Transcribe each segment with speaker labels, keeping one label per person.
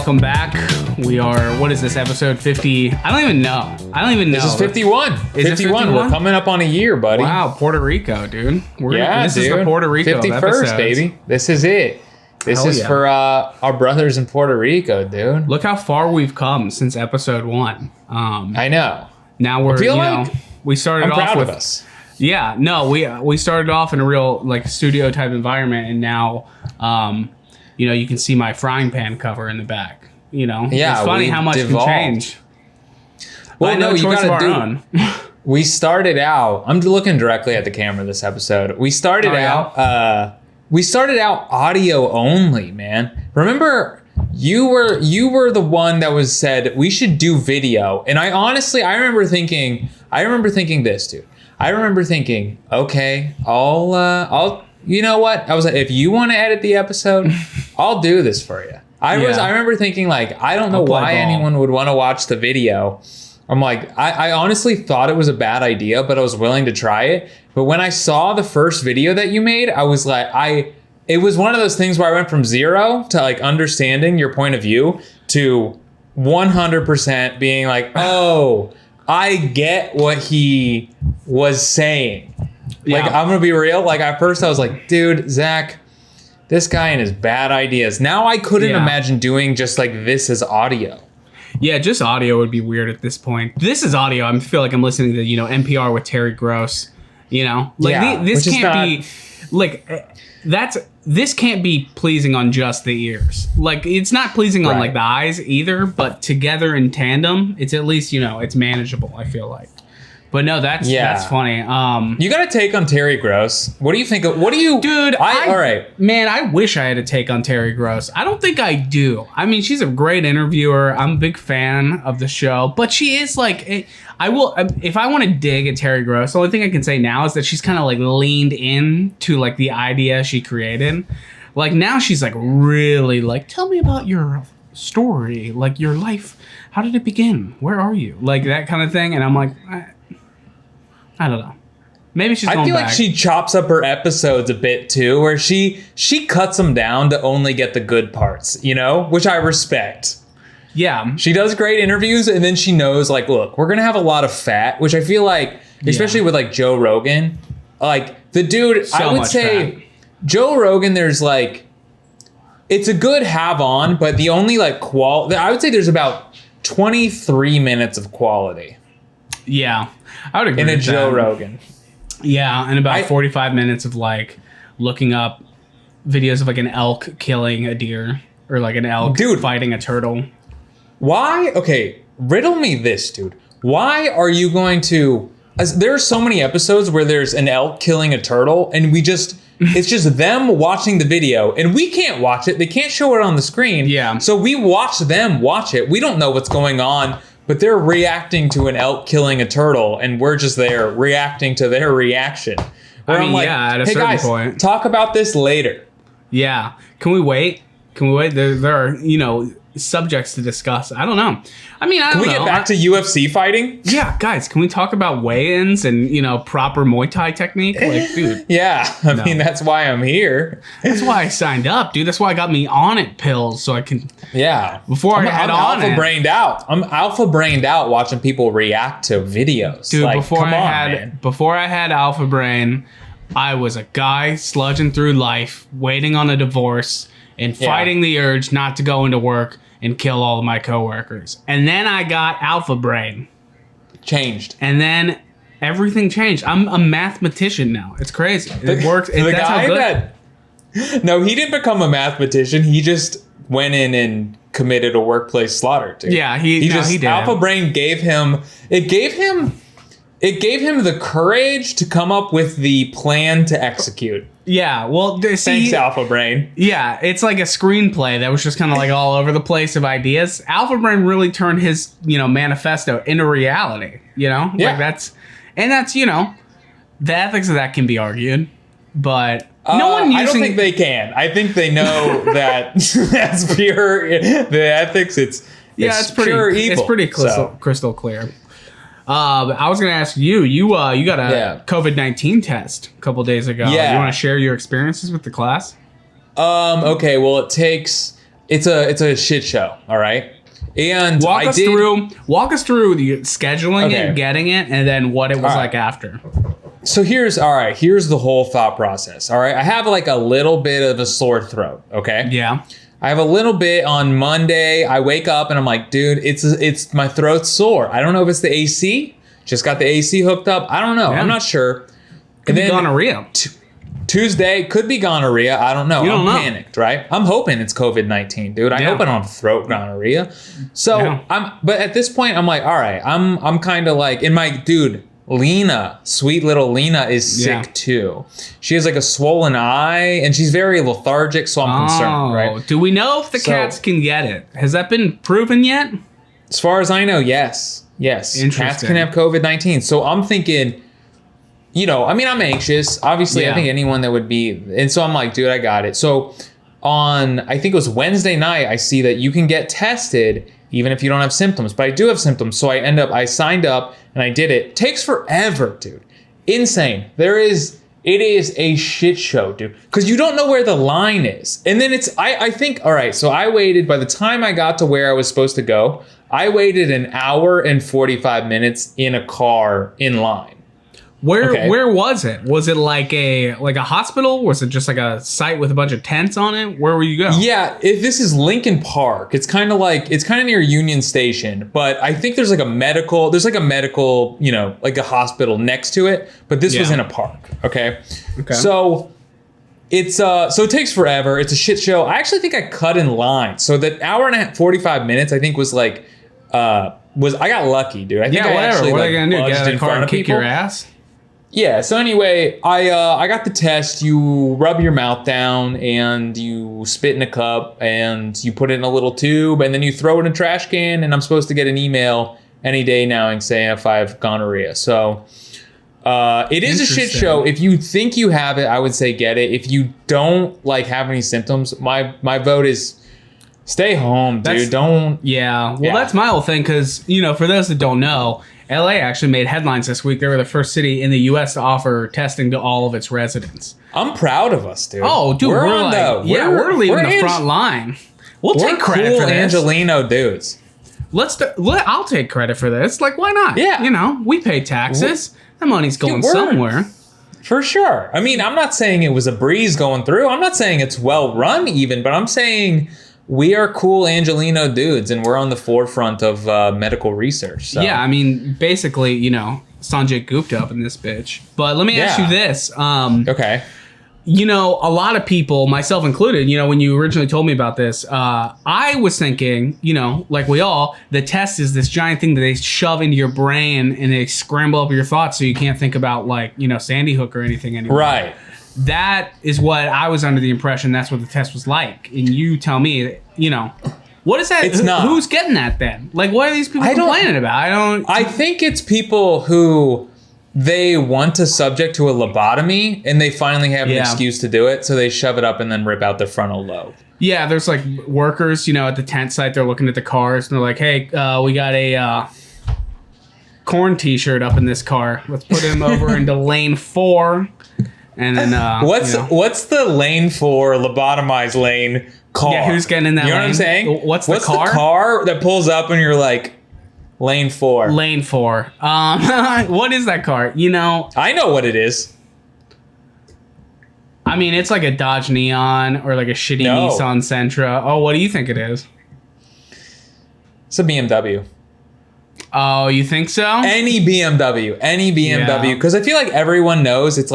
Speaker 1: welcome back. We are, what is this, episode 50? I don't even know.
Speaker 2: This is 51.
Speaker 1: Is it 51?
Speaker 2: We're coming up on a year, buddy.
Speaker 1: Wow, Puerto Rico, dude.
Speaker 2: This
Speaker 1: is the Puerto Rico
Speaker 2: 51st, baby. This is it. This is for our brothers in Puerto Rico, dude.
Speaker 1: Look how far we've come since episode 1.
Speaker 2: I know.
Speaker 1: Now we're, we started
Speaker 2: I'm
Speaker 1: off
Speaker 2: proud
Speaker 1: with
Speaker 2: of us.
Speaker 1: Yeah, no, we started off in a real studio type environment, and now you can see my frying pan cover in the back.
Speaker 2: Yeah,
Speaker 1: it's funny how much can change.
Speaker 2: Well, no, you gotta
Speaker 1: do.
Speaker 2: We started out. I'm looking directly at the camera this episode. We started out. We started out audio only, man. Remember, you were the one that was said we should do video, and I remember thinking this, dude. I remember thinking, okay, I'll. You know what? I was like, if you want to edit the episode, I'll do this for you. I remember thinking, like, I don't know why anyone would want to watch the video. I'm like, I honestly thought it was a bad idea, but I was willing to try it. But when I saw the first video that you made, I was like, it was one of those things where I went from 0 to like understanding your point of view to 100% being like, oh, I get what he was saying. Like, I'm going to be real. Like, at first I was like, dude, Zach, this guy and his bad ideas. Now I couldn't imagine doing just like this as audio.
Speaker 1: Yeah, just audio would be weird at this point. This is audio. I feel like I'm listening to, NPR with Terry Gross. This can't be like this can't be pleasing on just the ears. Like, it's not pleasing on like the eyes either, but together in tandem, it's at least, it's manageable, I feel like. But no, that's funny.
Speaker 2: You got a take on Terry Gross. What do you think?
Speaker 1: Dude,
Speaker 2: all right.
Speaker 1: Man, I wish I had a take on Terry Gross. I don't think I do. I mean, she's a great interviewer. I'm a big fan of the show. But she is like, if I want to dig at Terry Gross, the only thing I can say now is that she's kind of like leaned in to like the idea she created. Like, now she's like really like, tell me about your story, like your life. How did it begin? Where are you? Like that kind of thing. And I'm like, I don't know. Maybe she's going back. I feel like
Speaker 2: she chops up her episodes a bit too, where she cuts them down to only get the good parts, which I respect.
Speaker 1: Yeah.
Speaker 2: She does great interviews, and then she knows, like, look, we're going to have a lot of fat, which I feel like, especially with like Joe Rogan, like the dude, I would say fat. Joe Rogan, there's like, it's a good have on, but the only like I would say there's about 23 minutes of quality.
Speaker 1: Yeah. I would agree
Speaker 2: in a
Speaker 1: with
Speaker 2: Joe
Speaker 1: that.
Speaker 2: Rogan.
Speaker 1: Yeah, and about 45 minutes of like looking up videos of like an elk killing a deer or like an elk fighting a turtle. Why?
Speaker 2: Okay, riddle me this, dude. Why are you going to... There are so many episodes where there's an elk killing a turtle and it's just them watching the video and we can't watch it. They can't show it on the screen.
Speaker 1: Yeah.
Speaker 2: So we watch them watch it. We don't know what's going on. But they're reacting to an elk killing a turtle, and we're just there reacting to their reaction.
Speaker 1: At a certain point.
Speaker 2: Talk about this later.
Speaker 1: Yeah. Can we wait? There are, subjects to discuss. I don't know. Can we
Speaker 2: get back to UFC fighting?
Speaker 1: Yeah, guys, can we talk about weigh-ins and, proper Muay Thai technique? Like, dude.
Speaker 2: Yeah, I mean, that's why I'm here.
Speaker 1: That's why I signed up, dude. That's why I got me on it pills so I can...
Speaker 2: Yeah.
Speaker 1: I'm
Speaker 2: alpha brained out. I'm alpha brained out watching people react to videos.
Speaker 1: Dude, before I had alpha brain, I was a guy sludging through life, waiting on a divorce, and fighting the urge not to go into work and kill all of my coworkers. And then I got alpha brain.
Speaker 2: Changed.
Speaker 1: And then everything changed. I'm a mathematician now. It's crazy. It works.
Speaker 2: No, he didn't become a mathematician. He just went in and committed a workplace slaughter, dude.
Speaker 1: Yeah, he did.
Speaker 2: Alpha brain gave him the courage to come up with the plan to execute.
Speaker 1: Yeah, well,
Speaker 2: thanks, Alpha Brain.
Speaker 1: Yeah, it's like a screenplay that was just kind of like all over the place of ideas. Alpha Brain really turned his, manifesto into reality.
Speaker 2: Yeah.
Speaker 1: Like that's the ethics of that can be argued, but no one using.
Speaker 2: I don't think they can. I think they know that that's pure. The ethics, it's
Speaker 1: pretty
Speaker 2: pure evil.
Speaker 1: It's pretty crystal clear. I was going to ask you. You got a COVID-19 test a couple days ago.
Speaker 2: Yeah.
Speaker 1: You want to share your experiences with the class?
Speaker 2: Okay. Well, it takes it's a shit show. All right. And
Speaker 1: walk us through the scheduling
Speaker 2: Okay.
Speaker 1: it, getting it, and then what it was
Speaker 2: All right.
Speaker 1: like after.
Speaker 2: So here's the whole thought process. All right. I have like a little bit of a sore throat. Okay.
Speaker 1: Yeah.
Speaker 2: I have a little bit on Monday. I wake up and I'm like, dude, it's my throat's sore. I don't know if it's the AC. Just got the AC hooked up. I don't know.
Speaker 1: Yeah.
Speaker 2: I'm not sure.
Speaker 1: Could be
Speaker 2: then
Speaker 1: gonorrhea.
Speaker 2: Tuesday could be gonorrhea. I don't know.
Speaker 1: You don't
Speaker 2: I'm
Speaker 1: know.
Speaker 2: panicked, right? I'm hoping it's COVID-19, dude. I
Speaker 1: Yeah.
Speaker 2: hope I don't have throat gonorrhea. So
Speaker 1: Yeah.
Speaker 2: but at this point, I'm like, all right, I'm kind of like, in my dude, Lena, sweet little Lena is sick
Speaker 1: Yeah.
Speaker 2: too. She has like a swollen eye and she's very lethargic, so I'm concerned, right?
Speaker 1: Do we know if the
Speaker 2: So-
Speaker 1: cats can get it? Has that been proven yet?
Speaker 2: As far as I know, yes. Yes. Cats
Speaker 1: Interesting.
Speaker 2: can have COVID-19. So I'm thinking, I mean, I'm anxious. Obviously, I
Speaker 1: Yeah.
Speaker 2: think anyone that would be. And so I'm like, dude, I got it. So I think it was Wednesday night, I see that you can get tested even if you don't have symptoms. But I do have symptoms. So I signed up and I did it. Takes forever, dude. Insane. It is a shit show, dude. Because you don't know where the line is. And then I think, all right, so I waited. By the time I got to where I was supposed to go, I waited an hour and 45 minutes in a car in line. Okay.
Speaker 1: Where was it? Was it like a hospital? Was it just like a site with a bunch of tents on it? Where were you going?
Speaker 2: Yeah, this is Lincoln Park. It's kind of near Union Station, but I think there's like a medical, like a hospital next to it, but this was
Speaker 1: Yeah.
Speaker 2: in a park. Okay.
Speaker 1: Okay.
Speaker 2: So it takes forever. It's a shit show. I actually think I cut in line. So that hour and a half, 45 minutes, I think was like, I got lucky, dude. I think
Speaker 1: Yeah,
Speaker 2: I
Speaker 1: whatever.
Speaker 2: actually
Speaker 1: What are they gonna do?
Speaker 2: budged
Speaker 1: Get out of
Speaker 2: in
Speaker 1: the car
Speaker 2: front
Speaker 1: and
Speaker 2: of
Speaker 1: kick
Speaker 2: people.
Speaker 1: your ass?
Speaker 2: Yeah, so anyway, I got the test. You rub your mouth down and you spit in a cup and you put it in a little tube and then you throw it in a trash can, and I'm supposed to get an email any day now saying if I have gonorrhea. So it is a shit
Speaker 1: Interesting.
Speaker 2: show. If you think you have it, I would say get it. If you don't have any symptoms, my vote is stay home, dude. Don't.
Speaker 1: Yeah. Well,
Speaker 2: Yeah.
Speaker 1: that's my whole thing because, for those that don't know, LA actually made headlines this week. They were the first city in the U.S. to offer testing to all of its residents.
Speaker 2: I'm proud of us, dude.
Speaker 1: Oh, dude, we're leading the front line. We'll
Speaker 2: We're
Speaker 1: take credit
Speaker 2: cool
Speaker 1: for this.
Speaker 2: Angelino dudes.
Speaker 1: I'll take credit for this. Like, why not?
Speaker 2: Yeah.
Speaker 1: We pay taxes. That money's going
Speaker 2: we're-
Speaker 1: somewhere.
Speaker 2: For sure. I mean, I'm not saying it was a breeze going through. I'm not saying it's well run even, but I'm saying we are cool Angelino dudes and we're on the forefront of medical research. So.
Speaker 1: Yeah, I mean, basically, Sanjay Gupta up in this bitch. But let me ask you
Speaker 2: Yeah.
Speaker 1: this.
Speaker 2: Okay.
Speaker 1: A lot of people, myself included, when you originally told me about this, I was thinking, like we all, the test is this giant thing that they shove into your brain and they scramble up your thoughts so you can't think about Sandy Hook or anything anymore.
Speaker 2: Right.
Speaker 1: That is what I was under the impression that's what the test was like. And you tell me, what is that?
Speaker 2: It's not.
Speaker 1: Who's getting that then? Like, what are these people
Speaker 2: I don't-
Speaker 1: complaining about?
Speaker 2: I think it's people who they want to subject to a lobotomy and they finally have an
Speaker 1: Yeah.
Speaker 2: excuse to do it. So they shove it up and then rip out their frontal lobe.
Speaker 1: Yeah, there's like workers, at the tent site, they're looking at the cars and they're like, hey, we got a corn t-shirt up in this car. Let's put him over into lane 4. And then
Speaker 2: What's the lane for lobotomized lane car?
Speaker 1: Yeah, who's getting in that
Speaker 2: You know what I'm
Speaker 1: lane?
Speaker 2: saying?
Speaker 1: What's the car?
Speaker 2: the car that pulls up and you're like, lane 4.
Speaker 1: lane 4. What is that car?
Speaker 2: I know what it is.
Speaker 1: I mean, it's like a Dodge Neon or like a shitty
Speaker 2: No.
Speaker 1: Nissan Sentra. Oh, what do you think it is?
Speaker 2: It's a BMW.
Speaker 1: Oh, you think so?
Speaker 2: Any BMW.
Speaker 1: Yeah.
Speaker 2: Because I feel like everyone knows it's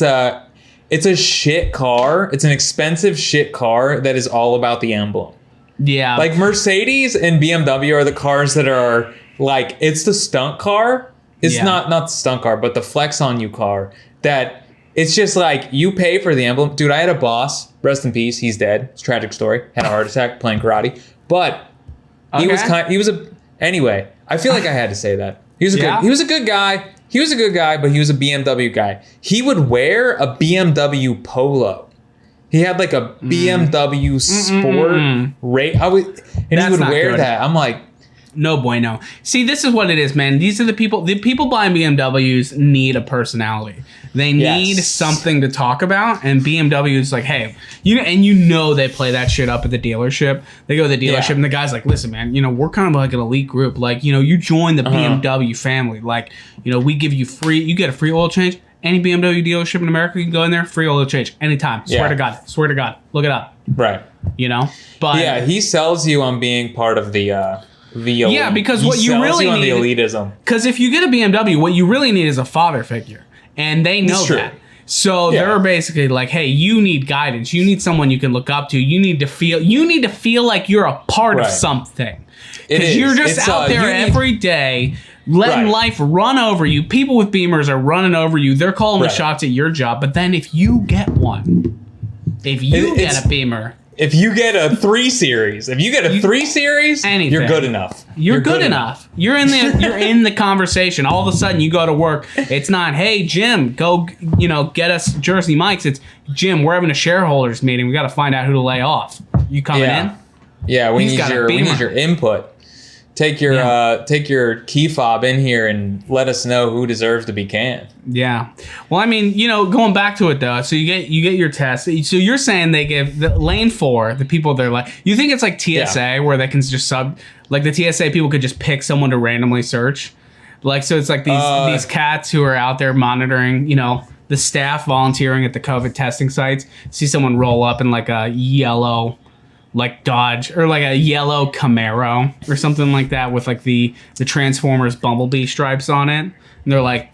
Speaker 2: a shit car. It's an expensive shit car that is all about the emblem.
Speaker 1: Yeah.
Speaker 2: Like Mercedes and BMW are the cars that are like, it's the stunt car. It's
Speaker 1: Yeah.
Speaker 2: not the stunt car, but the flex on you car that it's just like you pay for the emblem. Dude, I had a boss, rest in peace. He's dead. It's a tragic story. Had a heart attack playing karate, but anyway, I feel like I had to say that. He was a good guy. He was a good guy, but he was a BMW guy. He would wear a BMW Polo. He had like a BMW Sport rate. He would
Speaker 1: not
Speaker 2: wear
Speaker 1: good.
Speaker 2: that. I'm like,
Speaker 1: No bueno. See, this is what it is, man. These are the people buying BMWs need a personality. They need something to talk about, and BMW is like, hey, you know they play that shit up at the dealership. They go to the dealership, and the guy's like, listen, man, we're kind of like an elite group. Like, you join the BMW family. Like, we give you you get a free oil change. Any BMW dealership in America, you can go in there, free oil change anytime. Swear to God. Look it up.
Speaker 2: Right.
Speaker 1: But
Speaker 2: yeah, he sells you on being part of the elite.
Speaker 1: Yeah, because
Speaker 2: he
Speaker 1: what you
Speaker 2: sells
Speaker 1: really
Speaker 2: you on
Speaker 1: need,
Speaker 2: the elitism.
Speaker 1: Because if you get a BMW, what you really need is a father figure, and they know that. So they're basically like, hey, you need guidance. You need someone you can look up to. You need to feel like you're a part of something. Because you're just out there every day letting life run over you. People with Beamers are running over you. They're calling the shots at your job. But then if you get one, if you get a Beamer,
Speaker 2: if you get a 3 Series, anything, you're good enough.
Speaker 1: You're good enough. You're in the conversation. All of a sudden, you go to work. It's not, hey Jim, go get us Jersey Mike's. It's Jim. We're having a shareholders meeting. We got to find out who to lay off. You coming in?
Speaker 2: Yeah, we need your input. Take your key fob in here and let us know who deserves to be canned.
Speaker 1: Yeah. Well, I mean, going back to it though, so you get your test. So you're saying they give the lane 4, the people they're like, you think it's like TSA where they can just like the TSA people could just pick someone to randomly search? Like, so it's like these cats who are out there monitoring, the staff volunteering at the COVID testing sites, see someone roll up in like a yellow like Dodge or like a yellow Camaro or something like that with like the Transformers Bumblebee stripes on it. And they're like,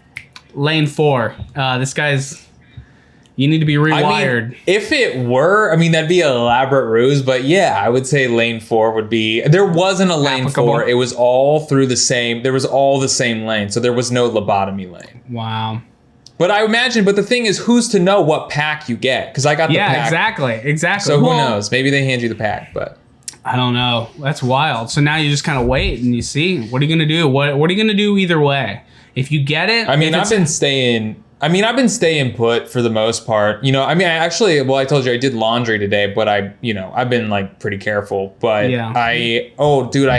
Speaker 1: lane 4, this guy's, you need to be rewired.
Speaker 2: I mean, if it were, that'd be an elaborate ruse, but yeah, I would say lane 4 would be, there wasn't a lane 4. It was all through the same lane. So there was no lobotomy lane.
Speaker 1: Wow.
Speaker 2: But the thing is, who's to know what pack you get? Because I got the pack.
Speaker 1: Yeah, exactly.
Speaker 2: So who knows? Maybe they hand you the pack, but
Speaker 1: I don't know. That's wild. So now you just kind of wait and you see, what are you going to do? What are you going to do either way? If you get it,
Speaker 2: I've been staying put for the most part. I told you I did laundry today, but I've been like pretty careful. But I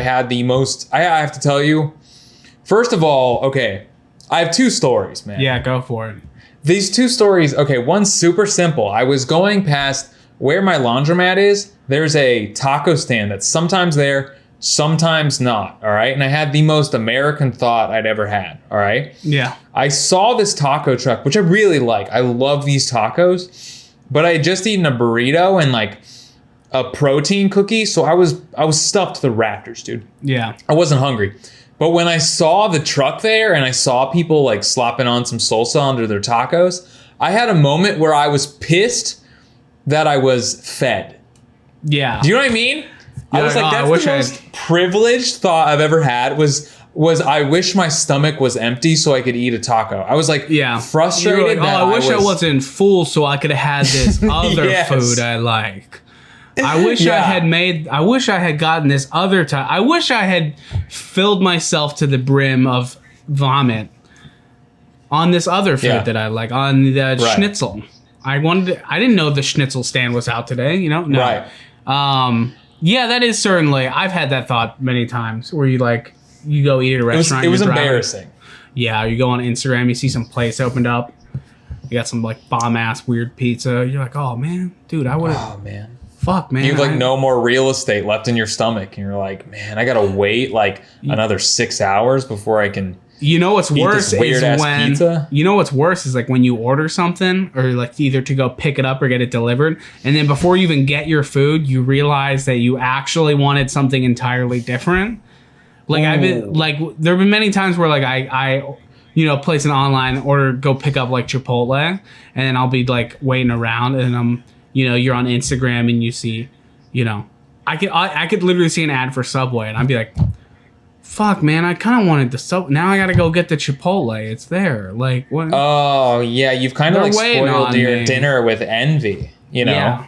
Speaker 2: had the most. I have to tell you, first of all, okay. I have 2 stories, man.
Speaker 1: Yeah, go for it.
Speaker 2: These 2 stories, okay, one's super simple. I was going past where my laundromat is. There's a taco stand that's sometimes there, sometimes not, all right? And I had the most American thought I'd ever had, all right?
Speaker 1: Yeah.
Speaker 2: I saw this taco truck, which I really like. I love these tacos, but I had just eaten a burrito and like a protein cookie, so I was stuffed to the rafters, dude.
Speaker 1: Yeah.
Speaker 2: I wasn't hungry. But when I saw the truck there and I saw people like slopping on some salsa under their tacos, I had a moment where I was pissed that I was fed.
Speaker 1: Yeah.
Speaker 2: Do you know what I mean? I was like, that's the most privileged thought I've ever had was I wish my stomach was empty so I could eat a taco. I was like frustrated.
Speaker 1: I wish I wasn't full so I could have had this other food I like. I wish I had gotten this other time. I wish I had filled myself to the brim of vomit on this other food that I like, on the schnitzel. I didn't know the schnitzel stand was out today, No.
Speaker 2: Right.
Speaker 1: Yeah, that is certainly, I've had that thought many times where you go eat at a restaurant.
Speaker 2: It was embarrassing.
Speaker 1: Yeah, you go on Instagram, you see some place opened up. You got some like bomb ass weird pizza. You're like, oh man, dude, I would have.
Speaker 2: Oh man.
Speaker 1: Fuck, man.
Speaker 2: You have like no more real estate left in your stomach. And you're like, man, I got to wait like another 6 hours before I can.
Speaker 1: What's worse is when
Speaker 2: pizza?
Speaker 1: What's worse is like when you order something or like either to go pick it up or get it delivered. And then before you even get your food, you realize that you actually wanted something entirely different. Like there have been many times where like I place an online order, go pick up like Chipotle, and then I'll be like waiting around and I'm, you're on Instagram and you see, I could literally see an ad for Subway and I'd be like, fuck, man, I kind of wanted the Subway. Now I got to go get the Chipotle. It's there. Like, what?
Speaker 2: Oh, yeah. You've kind of like spoiled your dinner with envy,
Speaker 1: Yeah.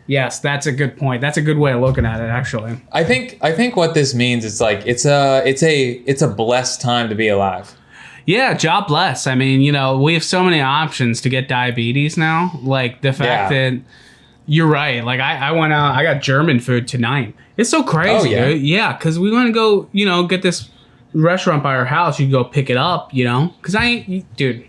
Speaker 1: Yes, that's a good point. That's a good way of looking at it, actually.
Speaker 2: I think what this means is like it's a blessed time to be alive.
Speaker 1: Yeah, job bless. I mean, we have so many options to get diabetes now. Like the fact that you're right. Like I went out, I got German food tonight. It's so crazy,
Speaker 2: Oh, yeah.
Speaker 1: dude. Yeah, because we want to go, get this restaurant by our house. You go pick it up, because I ain't, dude.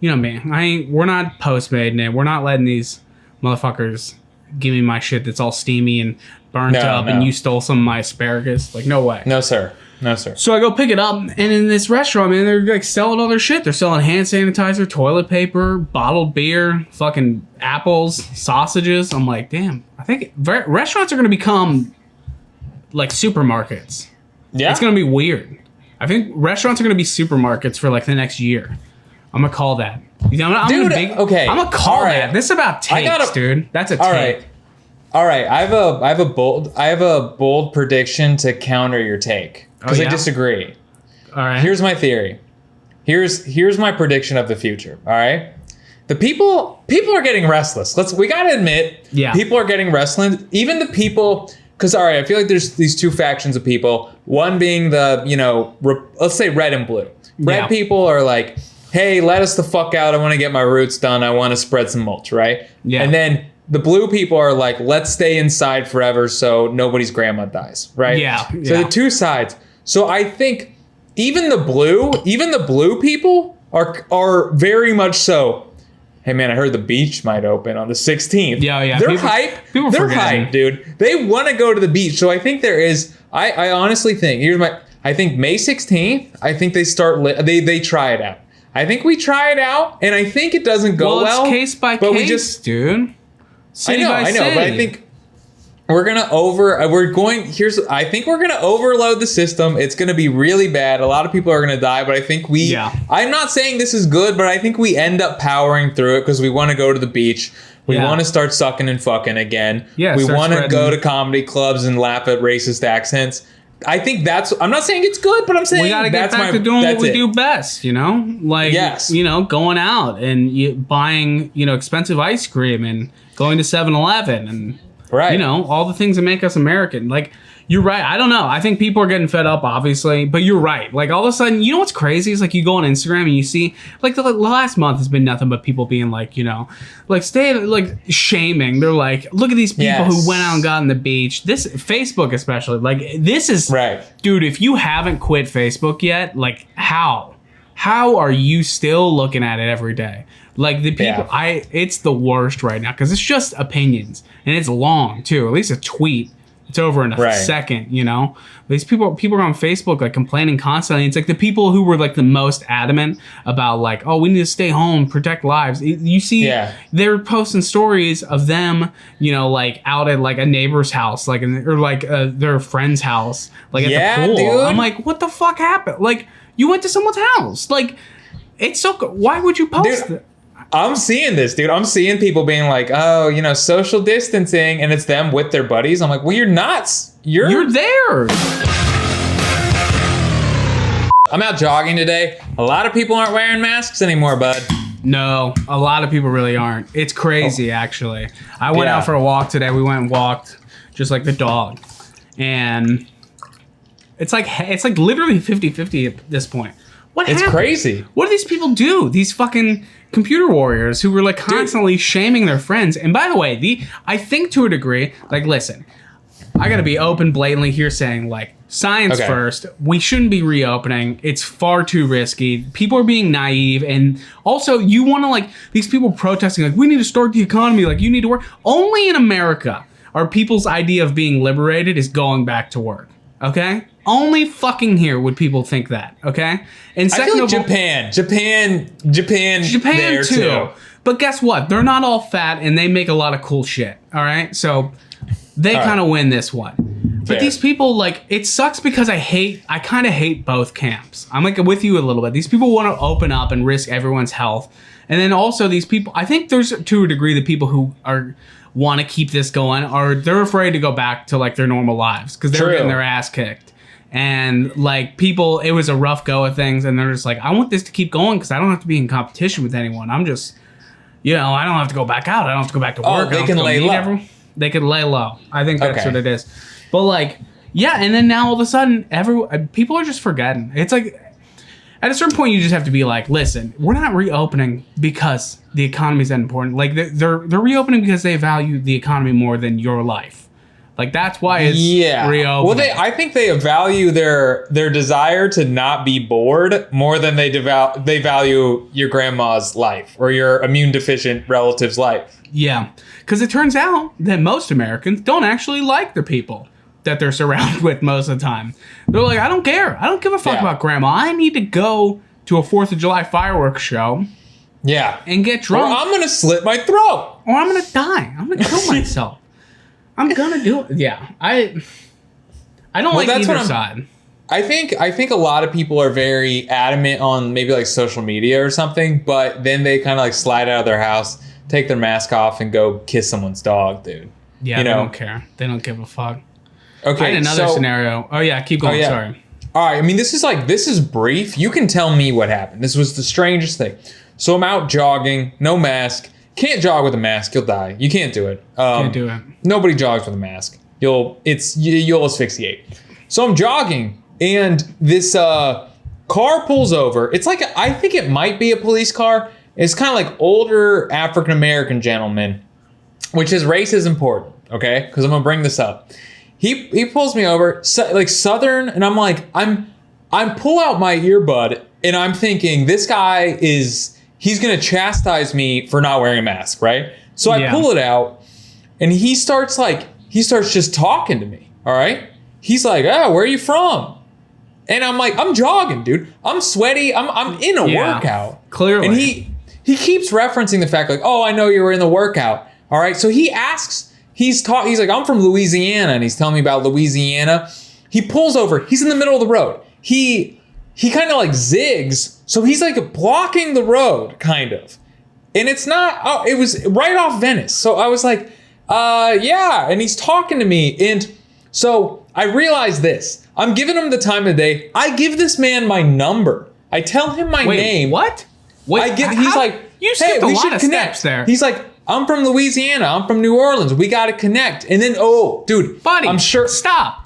Speaker 1: You know me. We're not Postmates, and we're not letting these motherfuckers give me my shit that's all steamy and burnt up, and you stole some of my asparagus. Like, no way.
Speaker 2: No, sir. No, sir.
Speaker 1: So I go pick it up, and in this restaurant, man, they're like selling all their shit. They're selling hand sanitizer, toilet paper, bottled beer, fucking apples, sausages. I'm like, damn. I think restaurants are going to become like supermarkets.
Speaker 2: Yeah.
Speaker 1: It's going to be weird. I think restaurants are going to be supermarkets for like the next year. I'm going to call that.
Speaker 2: Okay.
Speaker 1: I'm going to call
Speaker 2: All right.
Speaker 1: that. This is about takes, dude. That's a take.
Speaker 2: All right. All right. I have a bold prediction to counter your take because
Speaker 1: Oh, yeah?
Speaker 2: I disagree.
Speaker 1: All right.
Speaker 2: Here's my theory. Here's my prediction of the future. All right. The people are getting restless. We gotta admit,
Speaker 1: Yeah.
Speaker 2: people are getting restless. Even the people, because all right, I feel like there's these two factions of people. One being the let's say red and blue. Red
Speaker 1: Yeah.
Speaker 2: people are like, hey, let us the fuck out. I want to get my roots done. I want to spread some mulch, right?
Speaker 1: Yeah.
Speaker 2: And then the blue people are like, let's stay inside forever so nobody's grandma dies, right?
Speaker 1: Yeah.
Speaker 2: So
Speaker 1: Yeah.
Speaker 2: the two sides. So I think even the blue people are very much so. Hey man, I heard the beach might open on the 16th.
Speaker 1: Yeah.
Speaker 2: They're
Speaker 1: People-
Speaker 2: hype.
Speaker 1: people
Speaker 2: They're
Speaker 1: forgetting.
Speaker 2: hype, dude. They want to go to the beach. So I think there is. I honestly think I think May 16th. I think they start. They try it out. I think we try it out, and I think it doesn't go well.
Speaker 1: It's case by
Speaker 2: but
Speaker 1: case,
Speaker 2: we just.
Speaker 1: dude. City by
Speaker 2: I know,
Speaker 1: city.
Speaker 2: but I think we're gonna I think we're gonna overload the system. It's gonna be really bad. A lot of people are gonna die, but I think I'm not saying this is good, but I think we end up powering through it because we want to go to the beach. We
Speaker 1: Yeah.
Speaker 2: want to start sucking and fucking again.
Speaker 1: Yeah,
Speaker 2: we
Speaker 1: start
Speaker 2: want to
Speaker 1: spreading-
Speaker 2: go to comedy clubs and laugh at racist accents. I think I'm not saying it's good, but I'm saying
Speaker 1: we got to get
Speaker 2: that's
Speaker 1: back to doing what
Speaker 2: that's
Speaker 1: we
Speaker 2: it.
Speaker 1: do best, like,
Speaker 2: Yes.
Speaker 1: going out and buying, expensive ice cream and going to 7-Eleven and,
Speaker 2: Right.
Speaker 1: all the things that make us American. Like, you're right. I don't know. I think people are getting fed up, obviously, but you're right. Like, all of a sudden, what's crazy is like you go on Instagram and you see, like, the last month has been nothing but people being like, shaming. They're like, look at these people
Speaker 2: Yes.
Speaker 1: who went out and got on the beach. This Facebook, especially, like, this is
Speaker 2: Right.
Speaker 1: Dude, if you haven't quit Facebook yet, like, how are you still looking at it every day? Like, the people,
Speaker 2: Yeah.
Speaker 1: it's the worst right now because it's just opinions and it's long too. At least a tweet, it's over in a
Speaker 2: Right.
Speaker 1: second. These people are on Facebook like complaining constantly. It's like the people who were like the most adamant about like, oh, we need to stay home, protect lives. You see,
Speaker 2: Yeah.
Speaker 1: they're posting stories of them, like out at like a neighbor's house, like or like their friend's house, like at
Speaker 2: Yeah,
Speaker 1: the pool.
Speaker 2: dude.
Speaker 1: I'm like, what the fuck happened? Like, you went to someone's house. Like, it's so. Why would you post
Speaker 2: Dude,
Speaker 1: it?
Speaker 2: I'm seeing this, dude. I'm seeing people being like, oh, social distancing, and it's them with their buddies. I'm like, well, you're nuts.
Speaker 1: You're there.
Speaker 2: I'm out jogging today. A lot of people aren't wearing masks anymore, bud.
Speaker 1: No, a lot of people really aren't. It's crazy, actually. I went
Speaker 2: Yeah.
Speaker 1: out for a walk today. We went and walked just like the dog. And it's like literally 50-50 at this point. What
Speaker 2: It's
Speaker 1: happened?
Speaker 2: crazy.
Speaker 1: What do these people do? These fucking computer warriors who were like constantly shaming their friends. And by the way, I think to a degree, like, listen, I gotta be open blatantly here saying, like, science
Speaker 2: Okay.
Speaker 1: first. We shouldn't be reopening. It's far too risky. People are being naive. And also, you want to, like, these people protesting, like, we need to start the economy. Like, you need to work. Only in America are people's idea of being liberated is going back to work. Okay? Only fucking here would people think that. Okay? And
Speaker 2: I
Speaker 1: second
Speaker 2: feel like
Speaker 1: of all,
Speaker 2: Japan there
Speaker 1: too. But guess what? They're not all fat and they make a lot of cool shit. All right? So they
Speaker 2: All right.
Speaker 1: kind of win this one. But
Speaker 2: Fair.
Speaker 1: these people, like, it sucks because I kind of hate both camps. I'm like with you a little bit. These people want to open up and risk everyone's health. And then also these people, I think there's to a degree the people who want to keep this going they're afraid to go back to like their normal lives because they're
Speaker 2: True.
Speaker 1: getting their ass kicked. And like people, it was a rough go of things. And they're just like, I want this to keep going because I don't have to be in competition with anyone. I'm just, I don't have to go back out. I don't have to go back to work. I
Speaker 2: they
Speaker 1: don't have
Speaker 2: can
Speaker 1: to go
Speaker 2: lay
Speaker 1: meet
Speaker 2: low.
Speaker 1: everyone. They could lay low. I think that's
Speaker 2: Okay.
Speaker 1: what it is. But like, yeah, and then now all of a sudden, people are just forgetting. It's like, at a certain point, you just have to be like, listen, we're not reopening because the economy's that important. Like, they're reopening because they value the economy more than your life. Like that's why it's reopening.
Speaker 2: Well, I think they value their desire to not be bored more than they value your grandma's life or your immune deficient relative's life.
Speaker 1: Yeah, because it turns out that most Americans don't actually like the people that they're surrounded with most of the time. They're like, I don't care. I don't give a fuck about grandma. I need to go to a 4th of July fireworks show.
Speaker 2: Yeah.
Speaker 1: And get drunk.
Speaker 2: Or I'm going to slit my throat.
Speaker 1: Or I'm going to die. I'm going to kill myself. I'm going to do it. Yeah. I don't like either side.
Speaker 2: I think a lot of people are very adamant on maybe like social media or something, but then they kind of like slide out of their house, take their mask off, and go kiss someone's dog, dude.
Speaker 1: Yeah, they don't care. They don't give a fuck.
Speaker 2: Okay,
Speaker 1: I had another scenario. Oh yeah, keep going. Sorry.
Speaker 2: All right. I mean, this is brief. You can tell me what happened. This was the strangest thing. So I'm out jogging, no mask. Can't jog with a mask. You'll die. You can't do it.
Speaker 1: Can't do it.
Speaker 2: Nobody jogs with a mask. You'll asphyxiate. So I'm jogging, and this car pulls over. It's like I think it might be a police car. It's kind of like older African American gentleman, which is race is important. Okay, because I'm gonna bring this up. He pulls me over, like Southern, and I'm like, I'm pull out my earbud, and I'm thinking this guy he's gonna chastise me for not wearing a mask, right? So I pull it out, and he starts just talking to me. All right, he's like, oh, where are you from? And I'm like, I'm jogging, dude. I'm sweaty. I'm in a workout.
Speaker 1: Clearly,
Speaker 2: and he keeps referencing the fact like, oh, I know you were in the workout. All right, so he asks. He's like, I'm from Louisiana, and he's telling me about Louisiana. He pulls over. He's in the middle of the road. He kind of like zigs, so he's like blocking the road, kind of. And it's not. Oh, it was right off Venice. So I was like, yeah. And he's talking to me, and so I realized this. I'm giving him the time of day. I give this man my number. I tell him my name.
Speaker 1: What? Wait,
Speaker 2: he's like,
Speaker 1: you skipped a lot of steps there.
Speaker 2: He's like, I'm from Louisiana. I'm from New Orleans. We got to connect. And then, oh, dude.
Speaker 1: Buddy,
Speaker 2: I'm sure.
Speaker 1: Stop.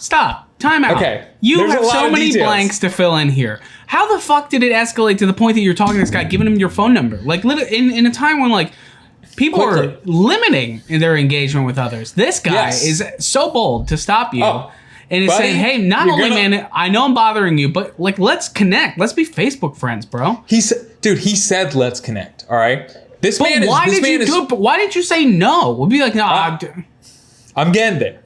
Speaker 1: Time out.
Speaker 2: Okay.
Speaker 1: You have so many blanks to fill in here. How the fuck did it escalate to the point that you're talking to this guy, giving him your phone number? Like, in a time when, like, people are limiting their engagement with others. This guy is so bold to stop you. Oh, and is saying, hey, not only, man, I know I'm bothering you, but, like, let's connect. Let's be Facebook friends, bro.
Speaker 2: He said, let's connect. All right?
Speaker 1: Why didn't you say no? We'll be like, no.
Speaker 2: I'm getting there.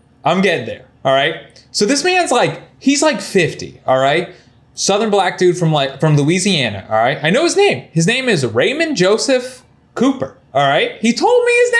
Speaker 2: All right. So this man's like, he's like 50. All right. Southern black dude from Louisiana. All right. I know his name. His name is Raymond Joseph Cooper. All right. He told me his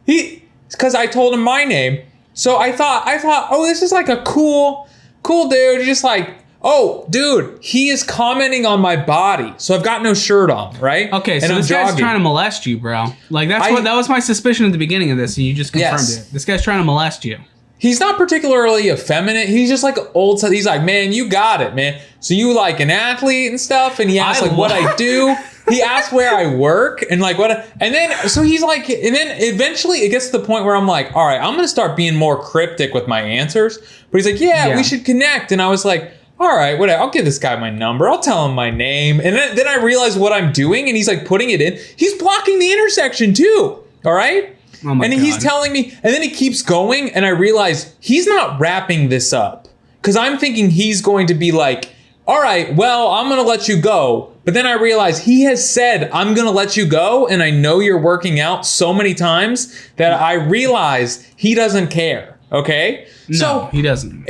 Speaker 2: name. Because I told him my name. So I thought, oh, this is like a cool dude. Just like, oh, dude, he is commenting on my body. So I've got no shirt on, right?
Speaker 1: Okay, so this guy's trying to molest you, bro. Like, that was my suspicion at the beginning of this, and you just confirmed it. This guy's trying to molest you.
Speaker 2: He's not particularly effeminate. He's just like old. He's like, man, you got it, man. So you like an athlete and stuff, and he asks like what I do. He asks where I work and like and then so he's like, and then eventually it gets to the point where I'm like, all right, I'm gonna start being more cryptic with my answers. But he's like, yeah, we should connect, and I was like, all right, whatever. I'll give this guy my number. I'll tell him my name. And then I realize what I'm doing, and he's like putting it in. He's blocking the intersection too. All right?
Speaker 1: Oh my God.
Speaker 2: He's telling me, and then he keeps going, and I realize he's not wrapping this up. Because I'm thinking he's going to be like, all right, well, I'm going to let you go. But then I realize he has said, I'm going to let you go, and I know you're working out so many times that I realize he doesn't care. Okay?
Speaker 1: No, he doesn't.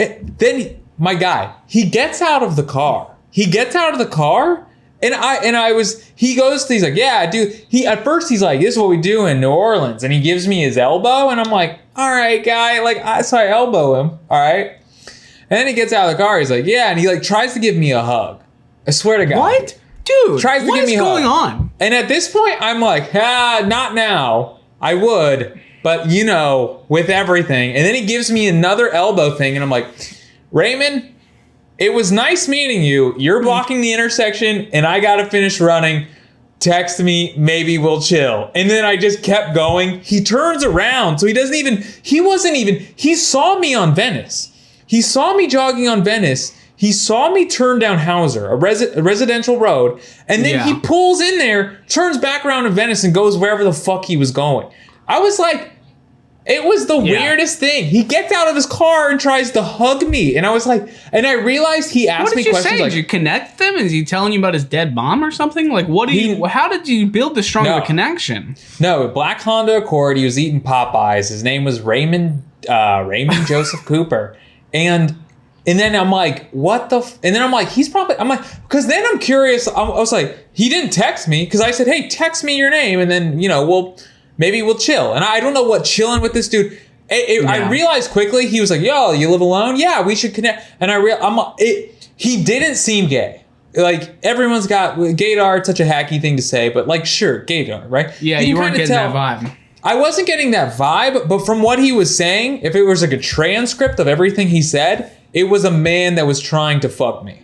Speaker 2: My guy, he gets out of the car. He's like, yeah, dude. At first he's like, this is what we do in New Orleans. And he gives me his elbow. And I'm like, all right, guy. So I elbow him. All right. And then he gets out of the car. He's like, yeah. And he like tries to give me a hug. I swear to God.
Speaker 1: What? Dude,
Speaker 2: tries to give me a hug.
Speaker 1: What is going on?
Speaker 2: And at this point, I'm like, not now. I would. But, with everything. And then he gives me another elbow thing. And I'm like, Raymond, it was nice meeting you. You're blocking the intersection, and I got to finish running. Text me, maybe we'll chill. And then I just kept going. He turns around, so he saw me on Venice. He saw me jogging on Venice. He saw me turn down Hauser, a residential road, and then he pulls in there, turns back around to Venice, and goes wherever the fuck he was going. I was like, It was the weirdest thing. He gets out of his car and tries to hug me. And I was like, and I realized he asked me questions like,
Speaker 1: did you connect them? Is he telling you about his dead mom or something? Like, how did you build this strong of a connection?
Speaker 2: No, black Honda Accord. He was eating Popeyes. His name was Raymond Joseph Cooper. And then I'm like, what the? And then I'm like, because then I'm curious. I was like, he didn't text me because I said, hey, text me your name. And then, maybe we'll chill. And I don't know what chilling with this dude. I realized quickly he was like, yo, you live alone? Yeah, we should connect. And he didn't seem gay. Like, everyone's got gaydar, it's such a hacky thing to say, but like, sure, gaydar, right?
Speaker 1: Yeah, you weren't getting that vibe.
Speaker 2: I wasn't getting that vibe, but from what he was saying, if it was like a transcript of everything he said, it was a man that was trying to fuck me.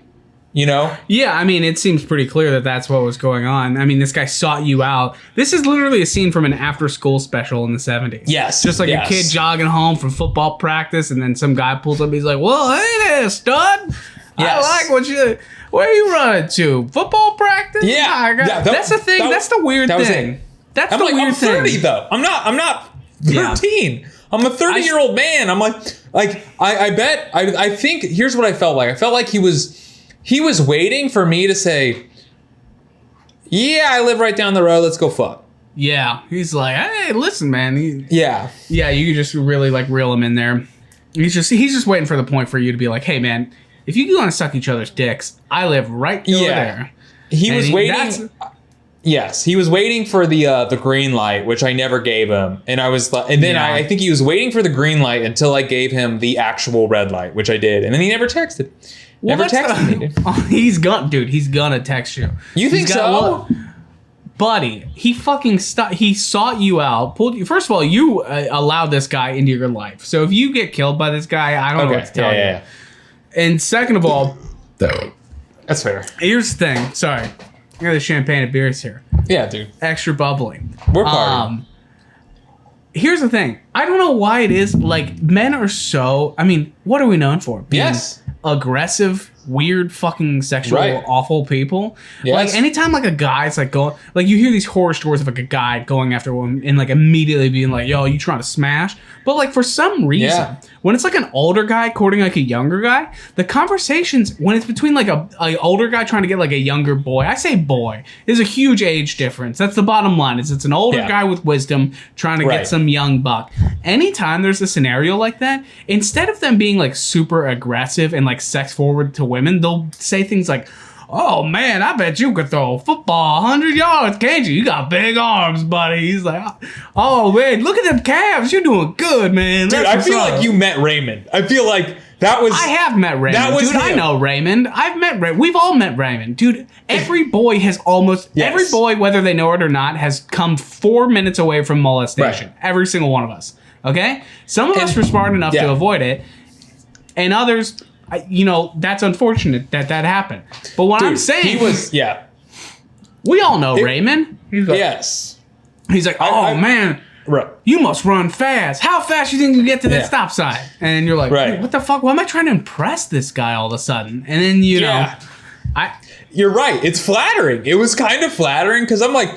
Speaker 1: Yeah, I mean, it seems pretty clear that that's what was going on. I mean, this guy sought you out. This is literally a scene from an after-school special in the 70s.
Speaker 2: Yes.
Speaker 1: Just like a kid jogging home from football practice, and then some guy pulls up, he's like, well, hey there, stud. Yes. I like where are you running to? Football practice?
Speaker 2: Yeah.
Speaker 1: That's the thing. That's the weird thing. That's the weird thing.
Speaker 2: I'm 30, though. I'm not 13. Yeah. I'm a 30-year-old man. I'm like, I think, here's what I felt like. I felt like he was waiting for me to say, yeah, I live right down the road. Let's go fuck.
Speaker 1: Yeah. He's like, hey, listen, man.
Speaker 2: Yeah.
Speaker 1: Yeah, you could just really like reel him in there. He's just waiting for the point for you to be like, hey, man, if you want to suck each other's dicks, I live right over there.
Speaker 2: He was waiting. Yes, he was waiting for the green light, which I never gave him, and I think he was waiting for the green light until I gave him the actual red light, which I did, and then he never texted. Never texted me, dude.
Speaker 1: He's gonna text you.
Speaker 2: You think so?
Speaker 1: Buddy, he fucking he sought you out, pulled you. First of all, you allowed this guy into your life. So if you get killed by this guy, I don't know what to tell you. Yeah. And second of all,
Speaker 2: that's fair.
Speaker 1: Here's the thing. Sorry, I got the champagne and beers here.
Speaker 2: Yeah, dude.
Speaker 1: Extra bubbly.
Speaker 2: We're partying.
Speaker 1: Here's the thing. I don't know why it is like men are so. I mean, what are we known for? Being aggressive, weird, fucking sexual, awful people. Yes. Like anytime like a guy's like going, like you hear these horror stories of like a guy going after a woman and like immediately being like, yo, you trying to smash? But like for some reason, when it's like an older guy courting like a younger guy, the conversations when it's between like a older guy trying to get like a younger boy, I say boy, there's a huge age difference. That's the bottom line. Is it's an older guy with wisdom trying to get some young buck. Anytime there's a scenario like that, instead of them being like super aggressive and like sex forward to women, they'll say things like, oh man, I bet you could throw a football 100 yards, can't you? You got big arms, buddy. He's like, oh man, look at them calves. You're doing good, man.
Speaker 2: Dude, I feel like you met Raymond. I feel like that was...
Speaker 1: I have met Raymond. That was dude, him. I know Raymond. I've met Raymond. We've all met Raymond. Dude, every boy has almost... Yes. Every boy, whether they know it or not, has come 4 minutes away from molestation. Right. Every single one of us. Okay? Some of us were smart enough to avoid it. And others... that's unfortunate that happened. But what I'm saying...
Speaker 2: He was... Yeah.
Speaker 1: We all know Raymond. He's like,
Speaker 2: yes.
Speaker 1: He's like, man...
Speaker 2: Right.
Speaker 1: You must run fast. How fast you think you get to that stop sign? And you're like, what the fuck? Why am I trying to impress this guy all of a sudden? And then,
Speaker 2: You're right. It's flattering. It was kind of flattering because I'm like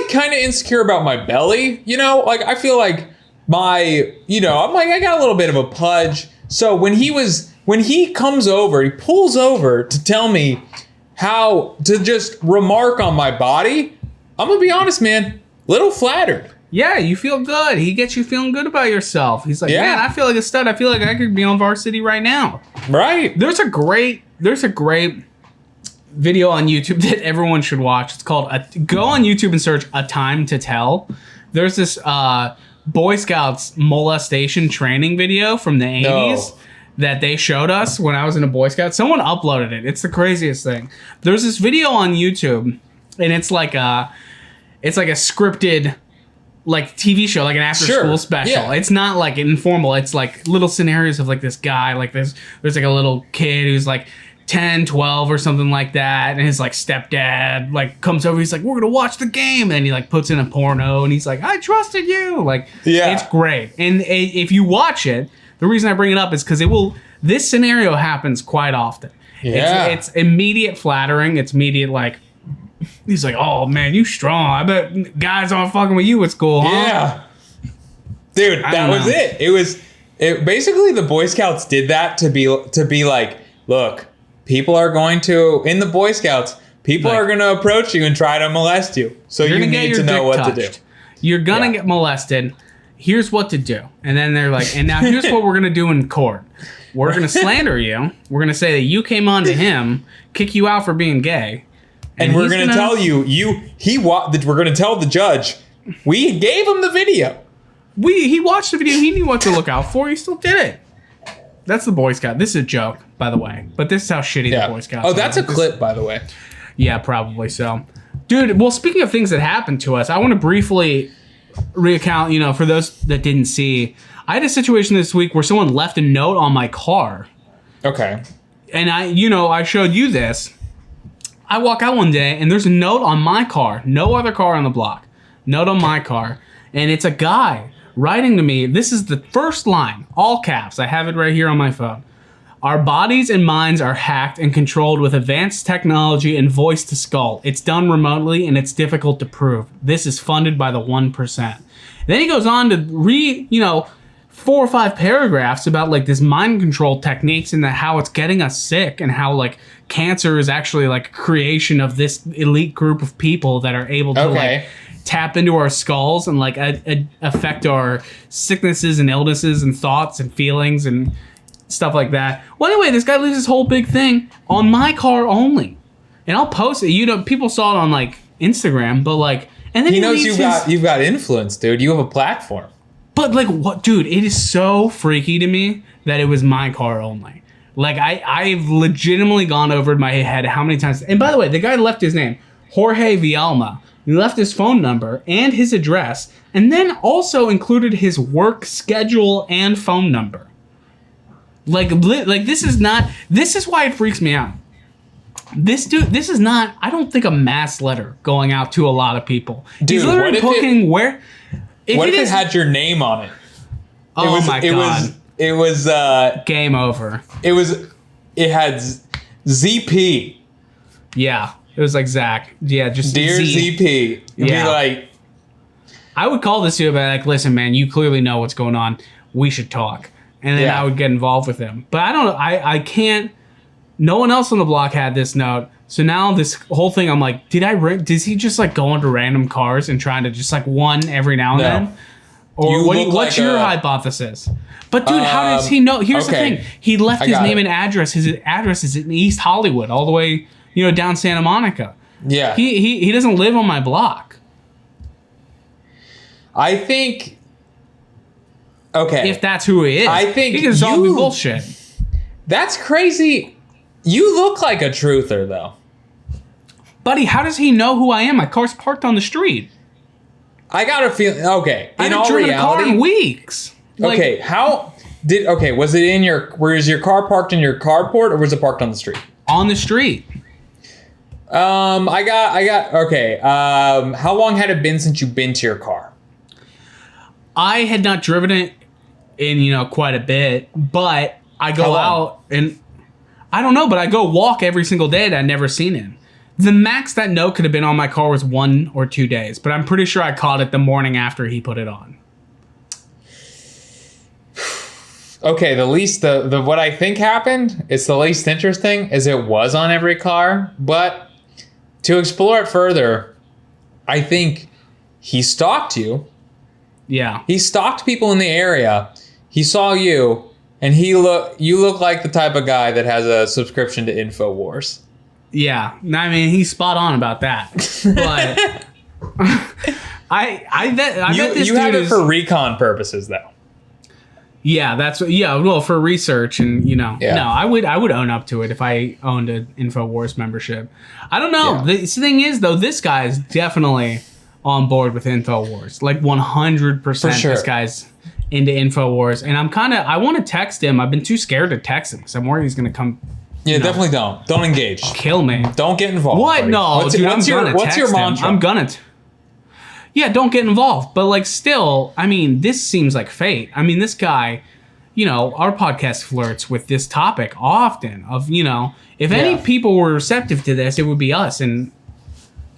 Speaker 2: kind of insecure about my belly. Like I feel like I'm like, I got a little bit of a pudge. So when he comes over, he pulls over to tell me how to just remark on my body. I'm going to be honest, man, little flattered.
Speaker 1: Yeah, you feel good. He gets you feeling good about yourself. He's like, man, I feel like a stud. I feel like I could be on varsity right now.
Speaker 2: Right.
Speaker 1: There's a great video on YouTube that everyone should watch. It's called, go on YouTube and search A Time to Tell. There's this Boy Scouts molestation training video from the 80s that they showed us when I was in a Boy Scout. Someone uploaded it. It's the craziest thing. There's this video on YouTube, and it's like a scripted like TV show, like an after school special. Yeah. It's not like informal. It's like little scenarios of like this guy, like there's like a little kid who's like 10, 12 or something like that. And his like stepdad like comes over. He's like, we're going to watch the game. And he like puts in a porno and he's like, I trusted you. Like, it's great. And if you watch it, the reason I bring it up is because this scenario happens quite often. Yeah. It's immediate flattering. It's immediate like, he's like, oh man, you strong. I bet guys aren't fucking with you at school, huh?
Speaker 2: Yeah. Dude, that was it. It basically the Boy Scouts did that to be like, look, people are going to in the Boy Scouts, people are going to approach you and try to molest you. So you need to know what to do.
Speaker 1: You're gonna get molested. Here's what to do. And then they're like, and now here's what we're gonna do in court. We're gonna slander you. We're gonna say that you came on to him, kick you out for being gay.
Speaker 2: And we're gonna tell you, we're gonna tell the judge, we gave him the video.
Speaker 1: He watched the video. He knew what to look out for. He still did it. That's the Boy Scout. This is a joke, by the way. But this is how shitty the Boy Scouts are.
Speaker 2: Oh, that's a clip, by the way.
Speaker 1: Yeah, probably so. Dude, well, speaking of things that happened to us, I want to briefly recount, for those that didn't see, I had a situation this week where someone left a note on my car.
Speaker 2: Okay.
Speaker 1: And I showed you this. I walk out one day and there's a note on my car. No other car on the block. Note on my car. And it's a guy writing to me. This is the first line, all caps. I have it right here on my phone. Our bodies and minds are hacked and controlled with advanced technology and voice to skull. It's done remotely and it's difficult to prove. This is funded by the 1%. Then he goes on to read, 4 or 5 paragraphs about like this mind control techniques and how it's getting us sick and how like cancer is actually like a creation of this elite group of people that are able to like tap into our skulls and like affect our sicknesses and illnesses and thoughts and feelings and stuff like that. Well, anyway, this guy leaves this whole big thing on my car only, and I'll post it. People saw it on like Instagram, but like, and then
Speaker 2: he knows you've got influence, dude. You have a platform.
Speaker 1: But like, what, dude? It is so freaky to me that it was my car only. Like, I've legitimately gone over my head how many times. And by the way, the guy left his name, Jorge Villalma. He left his phone number and his address, and then also included his work schedule and phone number. Like this is why it freaks me out. This is not, I don't think, a mass letter going out to a lot of people.
Speaker 2: Dude,
Speaker 1: he's literally putting what if
Speaker 2: it had your name on it?
Speaker 1: My God.
Speaker 2: It was
Speaker 1: game over.
Speaker 2: It had ZP.
Speaker 1: Yeah. It was like Zach. Yeah, just
Speaker 2: Dear ZP. It'd be like,
Speaker 1: I would call this dude and be like, listen, man, you clearly know what's going on. We should talk. And then I would get involved with him. But I don't know. I can't. No one else on the block had this note. So now this whole thing, I'm like, does he just like go into random cars and trying to just like one every now and then? Or what's your hypothesis? But dude, how does he know? Here's the thing. He left his name and address. His address is in East Hollywood, all the way, down Santa Monica.
Speaker 2: Yeah.
Speaker 1: He doesn't live on my block.
Speaker 2: I think. Okay.
Speaker 1: If that's who he is.
Speaker 2: I think
Speaker 1: he can solve me bullshit.
Speaker 2: That's crazy. You look like a truther, though.
Speaker 1: Buddy, how does he know who I am? My car's parked on the street.
Speaker 2: I got a feeling. Okay.
Speaker 1: I haven't driven a car in weeks.
Speaker 2: Okay. Was it in was your car parked in your carport or was it parked on the street?
Speaker 1: On the street.
Speaker 2: Okay. How long had it been since you've been to your car?
Speaker 1: I had not driven it in, quite a bit, but I go out and I don't know, but I go walk every single day that I'd never seen it. The max that note could have been on my car was 1 or 2 days, but I'm pretty sure I caught it the morning after he put it on.
Speaker 2: Okay, the what I think happened, it's the least interesting, is it was on every car, but to explore it further, I think he stalked you.
Speaker 1: Yeah.
Speaker 2: He stalked people in the area. He saw you, and you look like the type of guy that has a subscription to InfoWars.
Speaker 1: Yeah. I mean, he's spot on about that. But I bet this
Speaker 2: you
Speaker 1: dude
Speaker 2: have it
Speaker 1: is,
Speaker 2: for recon purposes, though.
Speaker 1: Yeah, well, for research and, no, I would own up to it if I owned an InfoWars membership. I don't know. Yeah. The thing is, though, this guy is definitely on board with InfoWars. Like 100%. For sure. This guy's into InfoWars. And I want to text him. I've been too scared to text him because I'm worried he's going to come.
Speaker 2: Yeah, definitely don't. Don't engage.
Speaker 1: Kill me.
Speaker 2: Don't get involved.
Speaker 1: What?
Speaker 2: Buddy.
Speaker 1: No,
Speaker 2: what's your mantra?
Speaker 1: I'm gonna. Yeah, don't get involved. But like, still, I mean, this seems like fate. I mean, this guy, our podcast flirts with this topic often. Of if any people were receptive to this, it would be us. And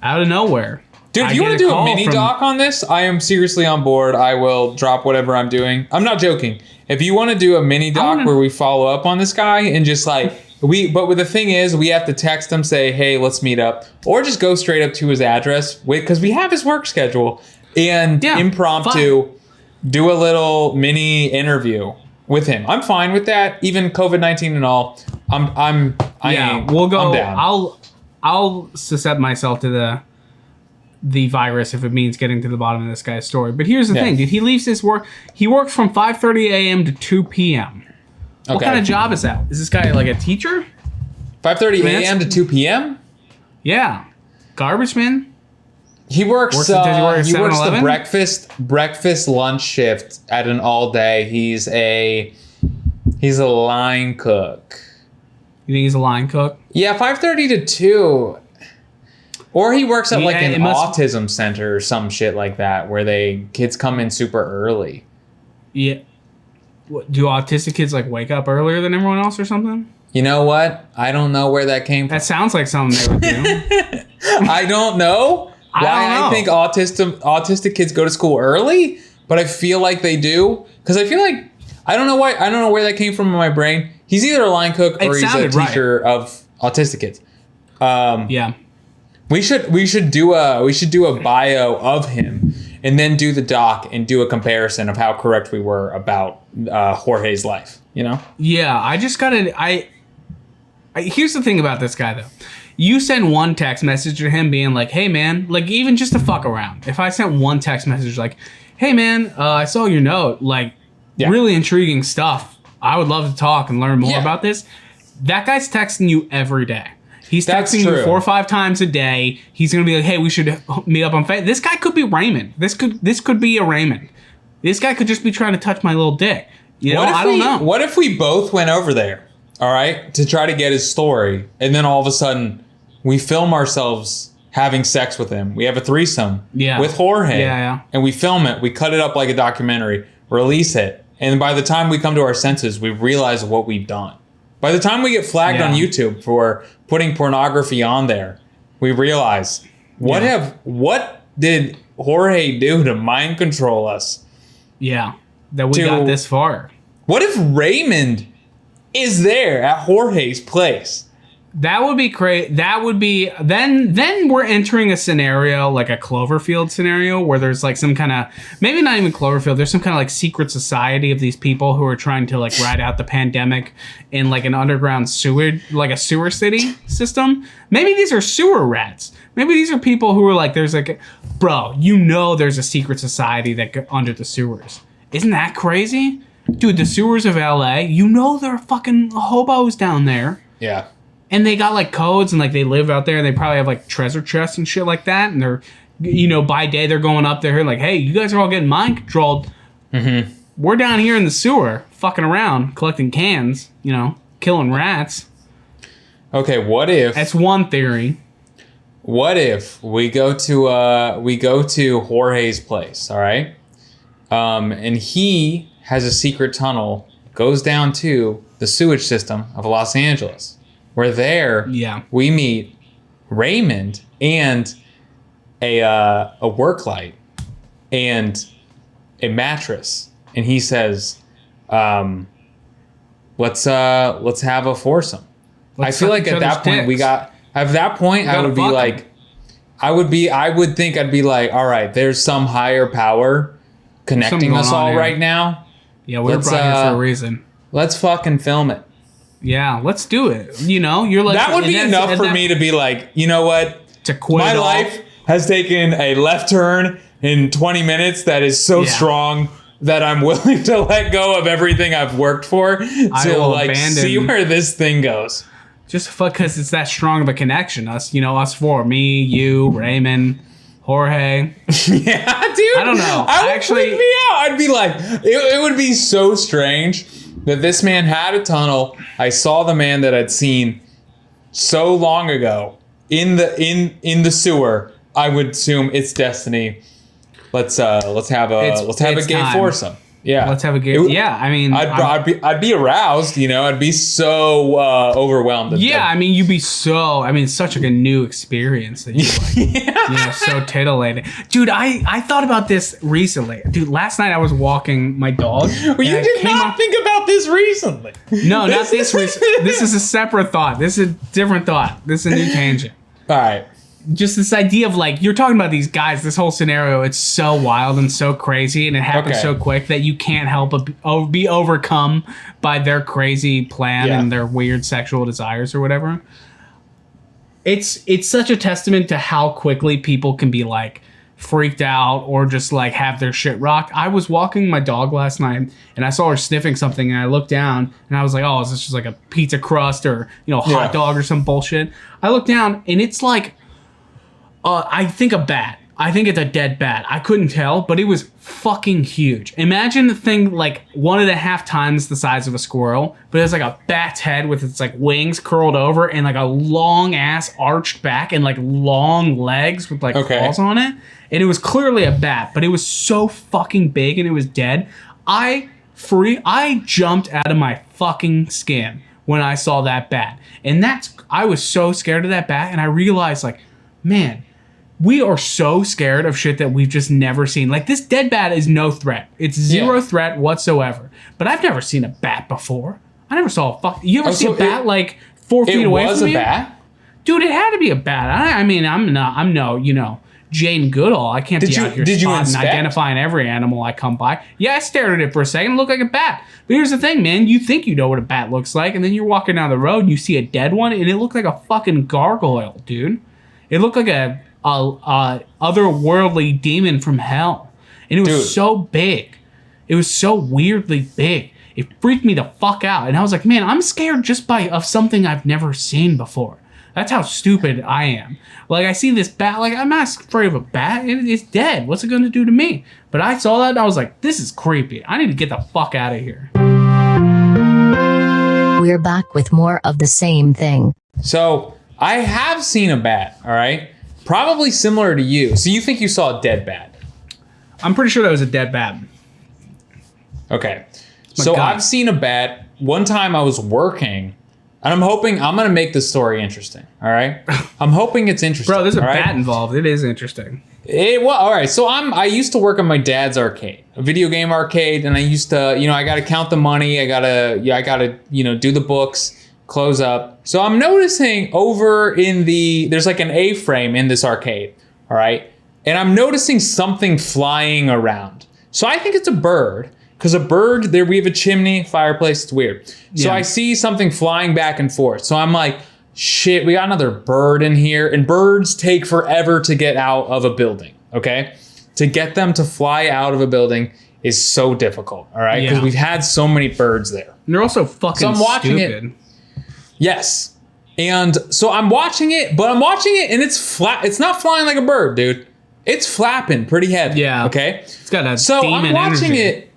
Speaker 1: out of nowhere.
Speaker 2: Dude, if you want to do a mini doc on this, I am seriously on board. I will drop whatever I'm doing. I'm not joking. If you want to do a mini doc where we follow up on this guy and just like but the thing is, we have to text him, say, hey, let's meet up, or just go straight up to his address because we have his work schedule and impromptu do a little mini interview with him. I'm fine with that. Even COVID-19 and all.
Speaker 1: We'll go.
Speaker 2: I'm down.
Speaker 1: I'll suscept myself to the virus if it means getting to the bottom of this guy's story. But here's the thing, dude. He leaves his work. He works from 5:30 a.m. to 2 p.m. What kind of job is that? Is this guy like a teacher?
Speaker 2: 5:30 a.m. to 2 p.m.
Speaker 1: Yeah, garbage man.
Speaker 2: He works.
Speaker 1: Does
Speaker 2: He
Speaker 1: he work
Speaker 2: works the
Speaker 1: 7-Eleven?
Speaker 2: breakfast lunch shift at an all day. He's a line cook.
Speaker 1: You think he's a line cook?
Speaker 2: Yeah, 5:30 to 2. Or he works at like an autism center or some shit like that, where kids come in super early.
Speaker 1: Yeah. What, do autistic kids like wake up earlier than everyone else or something?
Speaker 2: You know what? I don't know where that came from.
Speaker 1: That sounds like something they would do.
Speaker 2: I don't know why I think autistic kids go to school early, but I feel like they do. Because I feel like I don't know where that came from in my brain. He's either a line cook or he's a teacher of autistic kids.
Speaker 1: Yeah.
Speaker 2: We should do a bio of him and then do the doc and do a comparison of how correct we were about Jorge's life, you know?
Speaker 1: Yeah, I just gotta here's the thing about this guy though. You send one text message to him being like, hey man, like even just to fuck around. If I sent one text message like, hey man, I saw your note, like really intriguing stuff. I would love to talk and learn more about this. That guy's texting you every day. He's texting you 4 or 5 times a day. He's gonna be like, "Hey, we should meet up on Facebook." This guy could be Raymond. This could be a Raymond. This guy could just be trying to touch my little dick. You know, I don't know.
Speaker 2: What if we both went over there, all right, to try to get his story, and then all of a sudden we film ourselves having sex with him. We have a threesome with Jorge, and we film it. We cut it up like a documentary, release it, and by the time we come to our senses, we realize what we've done. By the time we get flagged on YouTube for putting pornography on there, we realize what did Jorge do to mind control us?
Speaker 1: Yeah, that we got this far.
Speaker 2: What if Raymond is there at Jorge's place?
Speaker 1: That would be great. That would be then we're entering a scenario like a Cloverfield scenario where there's like some kind of, maybe not even Cloverfield, there's some kind of like secret society of these people who are trying to like ride out the pandemic in like an underground sewer, like a sewer city system. Maybe these are sewer rats. Maybe these are people who are like, there's like, bro, you know there's a secret society that go under the sewers. Isn't that crazy? Dude, the sewers of LA, you know there are fucking hobos down there.
Speaker 2: Yeah.
Speaker 1: And they got like codes and like they live out there and they probably have like treasure chests and shit like that. And they're, you know, by day they're going up there like, hey, you guys are all getting mind controlled. Mm-hmm. We're down here in the sewer fucking around, collecting cans, you know, killing rats.
Speaker 2: Okay, what if...
Speaker 1: That's one theory.
Speaker 2: What if we go to Jorge's place, all right? And he has a secret tunnel, goes down to the sewage system of Los Angeles. We're there.
Speaker 1: Yeah.
Speaker 2: We meet Raymond and a work light and a mattress, and he says, "Let's have a foursome." I feel like at that point I would be like, I would think I'd be like, all right, there's some higher power connecting us all right now.
Speaker 1: Yeah, we're brought here for a reason.
Speaker 2: Let's fucking film it.
Speaker 1: Yeah, let's do it. You know, you're like,
Speaker 2: that would be enough for me to be like, you know what?
Speaker 1: To quit.
Speaker 2: My life has taken a left turn in 20 minutes that is so strong that I'm willing to let go of everything I've worked for to like see where this thing goes.
Speaker 1: Just because it's that strong of a connection. Us four, me, you, Raymond, Jorge.
Speaker 2: Yeah, dude.
Speaker 1: I don't know.
Speaker 2: Freak me out. I'd be like, it would be so strange that this man had a tunnel. I saw the man that I'd seen so long ago in the sewer. I would assume it's destiny. Let's have a gay foursome. Yeah.
Speaker 1: Let's have a game. Yeah, I mean,
Speaker 2: I'd be aroused, you know. I'd be so overwhelmed.
Speaker 1: Yeah, I mean, you'd be so. I mean, it's such like a new experience that you like, you know, so titillating, dude. I thought about this recently, dude. Last night I was walking my dog.
Speaker 2: Well, you did not think about this recently.
Speaker 1: No, not this recently. This is a separate thought. This is a different thought. This is a new tangent.
Speaker 2: All right.
Speaker 1: Just this idea of like you're talking about these guys, this whole scenario, it's so wild and so crazy, and it happens so quick that you can't help but be overcome by their crazy plan and their weird sexual desires or whatever. It's such a testament to how quickly people can be like freaked out or just like have their shit rocked. I was walking my dog last night and I saw her sniffing something, and I looked down and I was like, oh, is this just like a pizza crust or, you know, hot dog or some bullshit? I looked down and it's like, I think a bat. I think it's a dead bat. I couldn't tell, but it was fucking huge. Imagine the thing like 1.5 times the size of a squirrel, but it's like a bat's head with its like wings curled over and like a long ass arched back and like long legs with like claws on it. And it was clearly a bat, but it was so fucking big and it was dead. I jumped out of my fucking skin when I saw that bat. And I was so scared of that bat, and I realized like, man, we are so scared of shit that we've just never seen. Like, this dead bat is no threat. It's zero threat whatsoever. But I've never seen a bat before. I never saw You ever see a bat like 4 feet away from you?
Speaker 2: It was a bat?
Speaker 1: Dude, it had to be a bat. I mean, I'm no, you know, Jane Goodall. I can't be out here spotting and identifying every animal I come by. Yeah, I stared at it for a second. It looked like a bat. But here's the thing, man. You think you know what a bat looks like, and then you're walking down the road and you see a dead one, and it looked like a fucking gargoyle, dude. It looked like a otherworldly demon from hell, and it was so big. It was so weirdly big. It freaked me the fuck out, and I was like, man, I'm scared just of something I've never seen before. That's how stupid I am. Like, I see this bat, like, I'm not afraid of a bat. It's dead. What's it gonna do to me? But I saw that and I was like, this is creepy. I need to get the fuck out of here.
Speaker 3: We're back with more of the same thing.
Speaker 2: So I have seen a bat, all right? Probably similar to you. So you think you saw a dead bat?
Speaker 1: I'm pretty sure that was a dead bat.
Speaker 2: Okay. So I've seen a bat. One time I was working, and I'm hoping I'm going to make this story interesting, all right? I'm hoping it's interesting.
Speaker 1: Bro, there's a bat involved. It is interesting.
Speaker 2: Well, all right. So I used to work at my dad's arcade, a video game arcade, and I used to, you know, I got to count the money. I got to, you know, do the books, close up. So I'm noticing over there's like an A-frame in this arcade, all right? And I'm noticing something flying around. So I think it's a bird, because a bird, there we have a chimney, fireplace, it's weird. So I see something flying back and forth. So I'm like, shit, we got another bird in here. And birds take forever to get out of a building, okay? To get them to fly out of a building is so difficult, all right? Because we've had so many birds there.
Speaker 1: And they're also fucking stupid.
Speaker 2: It. Yes. And so I'm watching it, and it's flat. It's not flying like a bird, dude. It's flapping pretty heavy.
Speaker 1: Yeah.
Speaker 2: Okay.
Speaker 1: It's got a
Speaker 2: so
Speaker 1: demon
Speaker 2: I'm watching
Speaker 1: energy.
Speaker 2: it.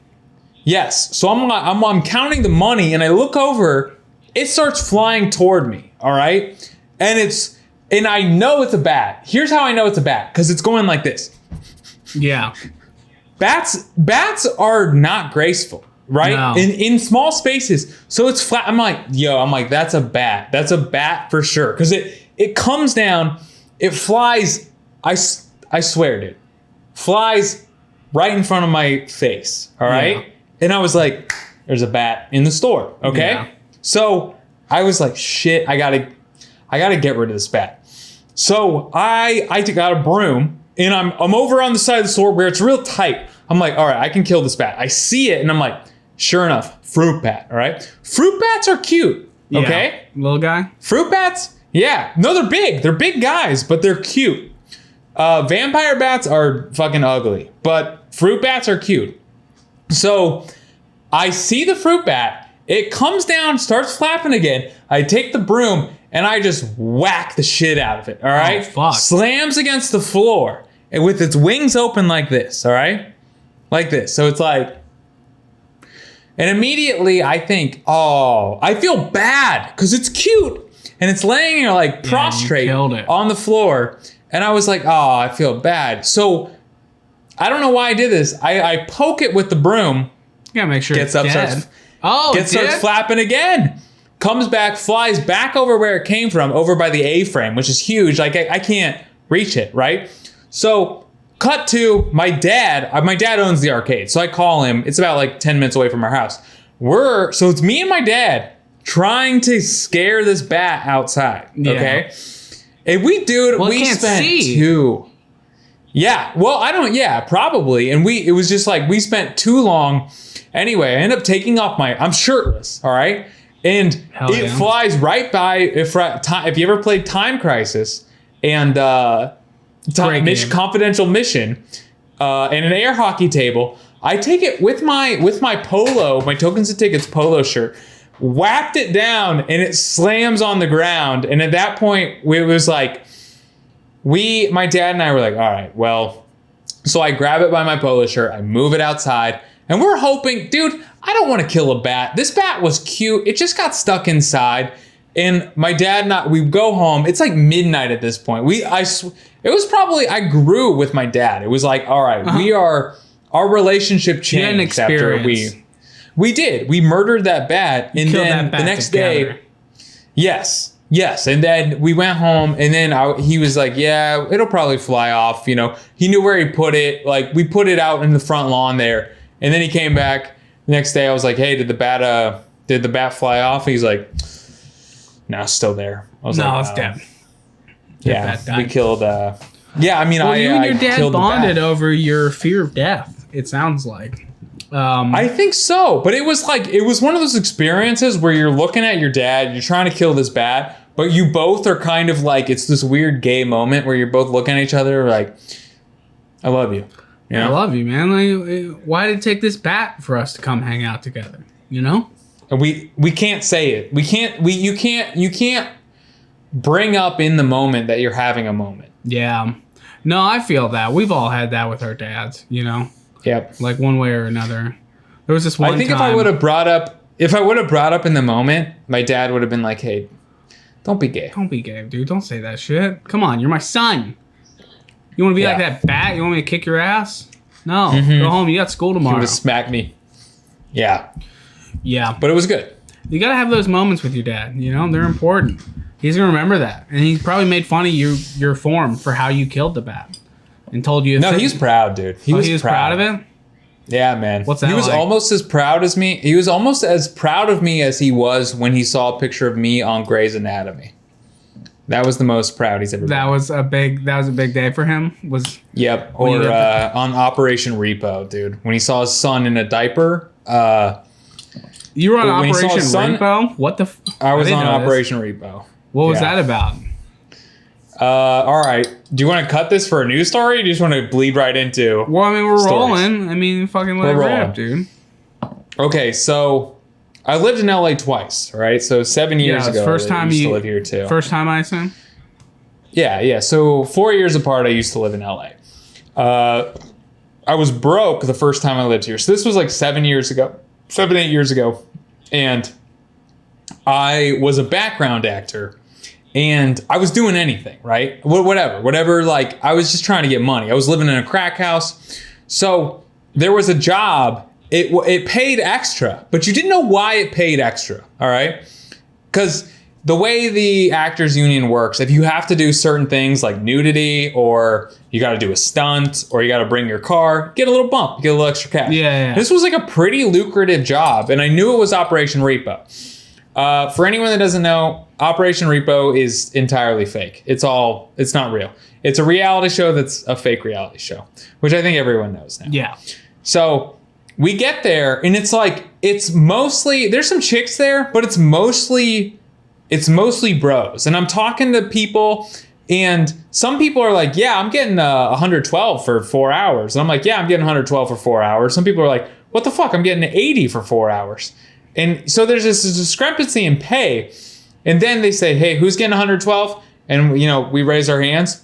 Speaker 2: Yes. So I'm counting the money, and I look over. It starts flying toward me. All right. And I know it's a bat. Here's how I know it's a bat, because it's going like this.
Speaker 1: Yeah.
Speaker 2: Bats are not graceful. Right?
Speaker 1: No.
Speaker 2: In small spaces. So it's flat. I'm like, that's a bat. That's a bat for sure. Because it comes down, it flies, I swear, dude. Flies right in front of my face. All right? Yeah. And I was like, there's a bat in the store. Okay? Yeah. So I was like, shit, I gotta get rid of this bat. So I got a broom, and I'm over on the side of the store where it's real tight. I'm like, all right, I can kill this bat. I see it, and I'm like, sure enough, fruit bat, all right? Fruit bats are cute, okay?
Speaker 1: Yeah. Little guy?
Speaker 2: Fruit bats, yeah. No, they're big. They're big guys, but they're cute. Vampire bats are fucking ugly, but fruit bats are cute. So I see the fruit bat. It comes down, starts flapping again. I take the broom, and I just whack the shit out of it, all right?
Speaker 1: Oh, fuck.
Speaker 2: Slams against the floor, and with its wings open like this, all right? Like this. So it's like... And immediately I think, oh, I feel bad because it's cute. And it's laying there like prostrate on the floor. And I was like, oh, I feel bad. So I don't know why I did this. I poke it with the broom
Speaker 1: You gotta make sure
Speaker 2: Gets
Speaker 1: it's
Speaker 2: up,
Speaker 1: dead.
Speaker 2: starts flapping again. Comes back, flies back over where it came from, over by the A-frame, which is huge. Like I can't reach it, right? So cut to my dad. My dad owns the arcade, so I call him. It's about like 10 minutes away from our house. So it's me and my dad trying to scare this bat outside.
Speaker 1: Yeah.
Speaker 2: Okay, and we spent two. Yeah, well, probably. And it was just like we spent too long. Anyway, I end up taking off I'm shirtless, all right? And it flies right by, if you ever played Time Crisis and Confidential Mission and an air hockey table, I take it with my polo, my Tokens and Tickets polo shirt, whacked it down, and it slams on the ground. And at that point, it was like, my dad and I were like, all right, well, so I grab it by my polo shirt, I move it outside, and we're hoping, dude, I don't want to kill a bat. This bat was cute. It just got stuck inside. And my dad and we go home. It's like midnight at this point. It was probably, I grew with my dad. It was like, all right, our relationship changed after we did. We murdered that bat. And then the next day, yes. And then we went home, and then he was like, yeah, it'll probably fly off. You know, he knew where he put it. Like, we put it out in the front lawn there. And then he came back the next day. I was like, hey, did the bat fly off? He's like, no, it's still there. I was like,
Speaker 1: it's dead.
Speaker 2: Yeah, we killed. You and your
Speaker 1: dad bonded over your fear of death. It sounds like.
Speaker 2: I think so, but it was one of those experiences where you're looking at your dad, you're trying to kill this bat, but you both are kind of like, it's this weird gay moment where you're both looking at each other like, I love you. You know?
Speaker 1: I love you, man. Like, why did it take this bat for us to come hang out together? You know?
Speaker 2: And we can't say it. You can't bring up in the moment that you're having a moment.
Speaker 1: Yeah. No, I feel that. We've all had that with our dads, you know?
Speaker 2: Yep.
Speaker 1: Like one way or another. There was this one time.
Speaker 2: I think if I would have brought up in the moment, my dad would have been like, hey, don't be gay.
Speaker 1: Don't be gay, dude. Don't say that shit. Come on, you're my son. You want to be like that bat? You want me to kick your ass? No. Go home. You got school tomorrow.
Speaker 2: He would have smacked me. Yeah.
Speaker 1: Yeah.
Speaker 2: But it was good.
Speaker 1: You got to have those moments with your dad. You know, they're important. He's going to remember that. And he probably made fun of your form for how you killed the bat. And told you.
Speaker 2: No, he was proud, dude. He was
Speaker 1: proud of it?
Speaker 2: Yeah, man.
Speaker 1: What's that
Speaker 2: He was
Speaker 1: like?
Speaker 2: almost as proud as me. He was almost as proud of me as he was when he saw a picture of me on Grey's Anatomy. That was the most proud he's ever been.
Speaker 1: That was a big day for him.
Speaker 2: Yep. Or on Operation Repo, dude. When he saw his son in a diaper.
Speaker 1: You were on Operation Repo? What the?
Speaker 2: I was on Operation Repo.
Speaker 1: What was that about?
Speaker 2: All right. Do you want to cut this for a news story? Or do you just want to bleed right into?
Speaker 1: Well, I mean, we're
Speaker 2: stories?
Speaker 1: rolling. I mean, fucking let it rip, dude.
Speaker 2: Okay, so I lived in LA twice, right? So 7 years ago, I used to live here too.
Speaker 1: First time, I assume?
Speaker 2: Yeah. So 4 years apart, I used to live in LA. I was broke the first time I lived here. So this was like 7 years ago, 8 years ago. And I was a background actor. And I was doing anything, right? Whatever. Like, I was just trying to get money. I was living in a crack house. So there was a job. It paid extra, but you didn't know why it paid extra, all right? Because the way the actors union works, if you have to do certain things like nudity, or you got to do a stunt, or you got to bring your car, get a little bump, get a little extra cash.
Speaker 1: Yeah.
Speaker 2: This was like a pretty lucrative job, and I knew it was Operation Repo. For anyone that doesn't know, Operation Repo is entirely fake. It's not real. It's a reality show that's a fake reality show, which I think everyone knows now.
Speaker 1: Yeah.
Speaker 2: So we get there, and it's mostly, there's some chicks there, but it's mostly bros. And I'm talking to people, and some people are like, yeah, I'm getting 112 for 4 hours. And I'm like, yeah, I'm getting 112 for 4 hours. Some people are like, what the fuck? I'm getting 80 for 4 hours. And so there's this discrepancy in pay. And then they say, hey, who's getting 112? And, we raise our hands.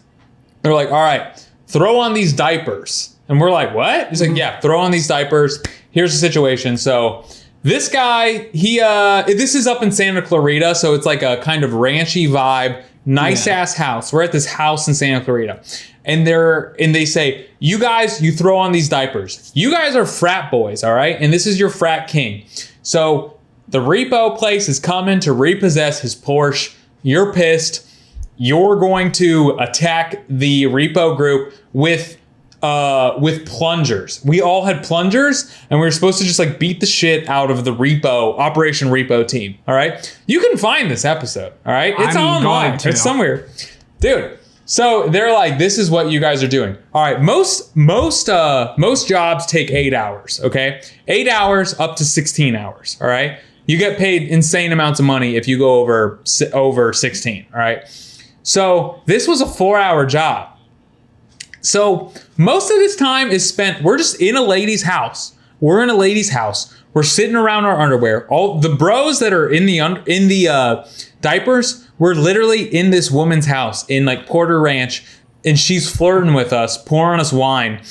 Speaker 2: They're like, all right, throw on these diapers. And we're like, what? He's like, yeah, throw on these diapers. Here's the situation. So this guy, this is up in Santa Clarita. So it's like a kind of ranchy vibe. nice ass house. We're at this house in Santa Clarita. And they say, you guys, you throw on these diapers. You guys are frat boys, all right? And this is your frat king. So the repo place is coming to repossess his Porsche. You're pissed. You're going to attack the repo group with plungers. We all had plungers, and we were supposed to just like beat the shit out of the Operation Repo team. All right, you can find this episode. All right, it's online. It's somewhere, dude. So they're like, this is what you guys are doing. All right, most jobs take 8 hours. Okay, 8 hours up to 16 hours. All right, you get paid insane amounts of money if you go over 16. All right, so this was a 4-hour job. So most of this time is spent, we're just in a lady's house. We're in a lady's house. We're sitting around our underwear. All the bros that are in the diapers, we're literally in this woman's house in like Porter Ranch, and she's flirting with us, pouring us wine,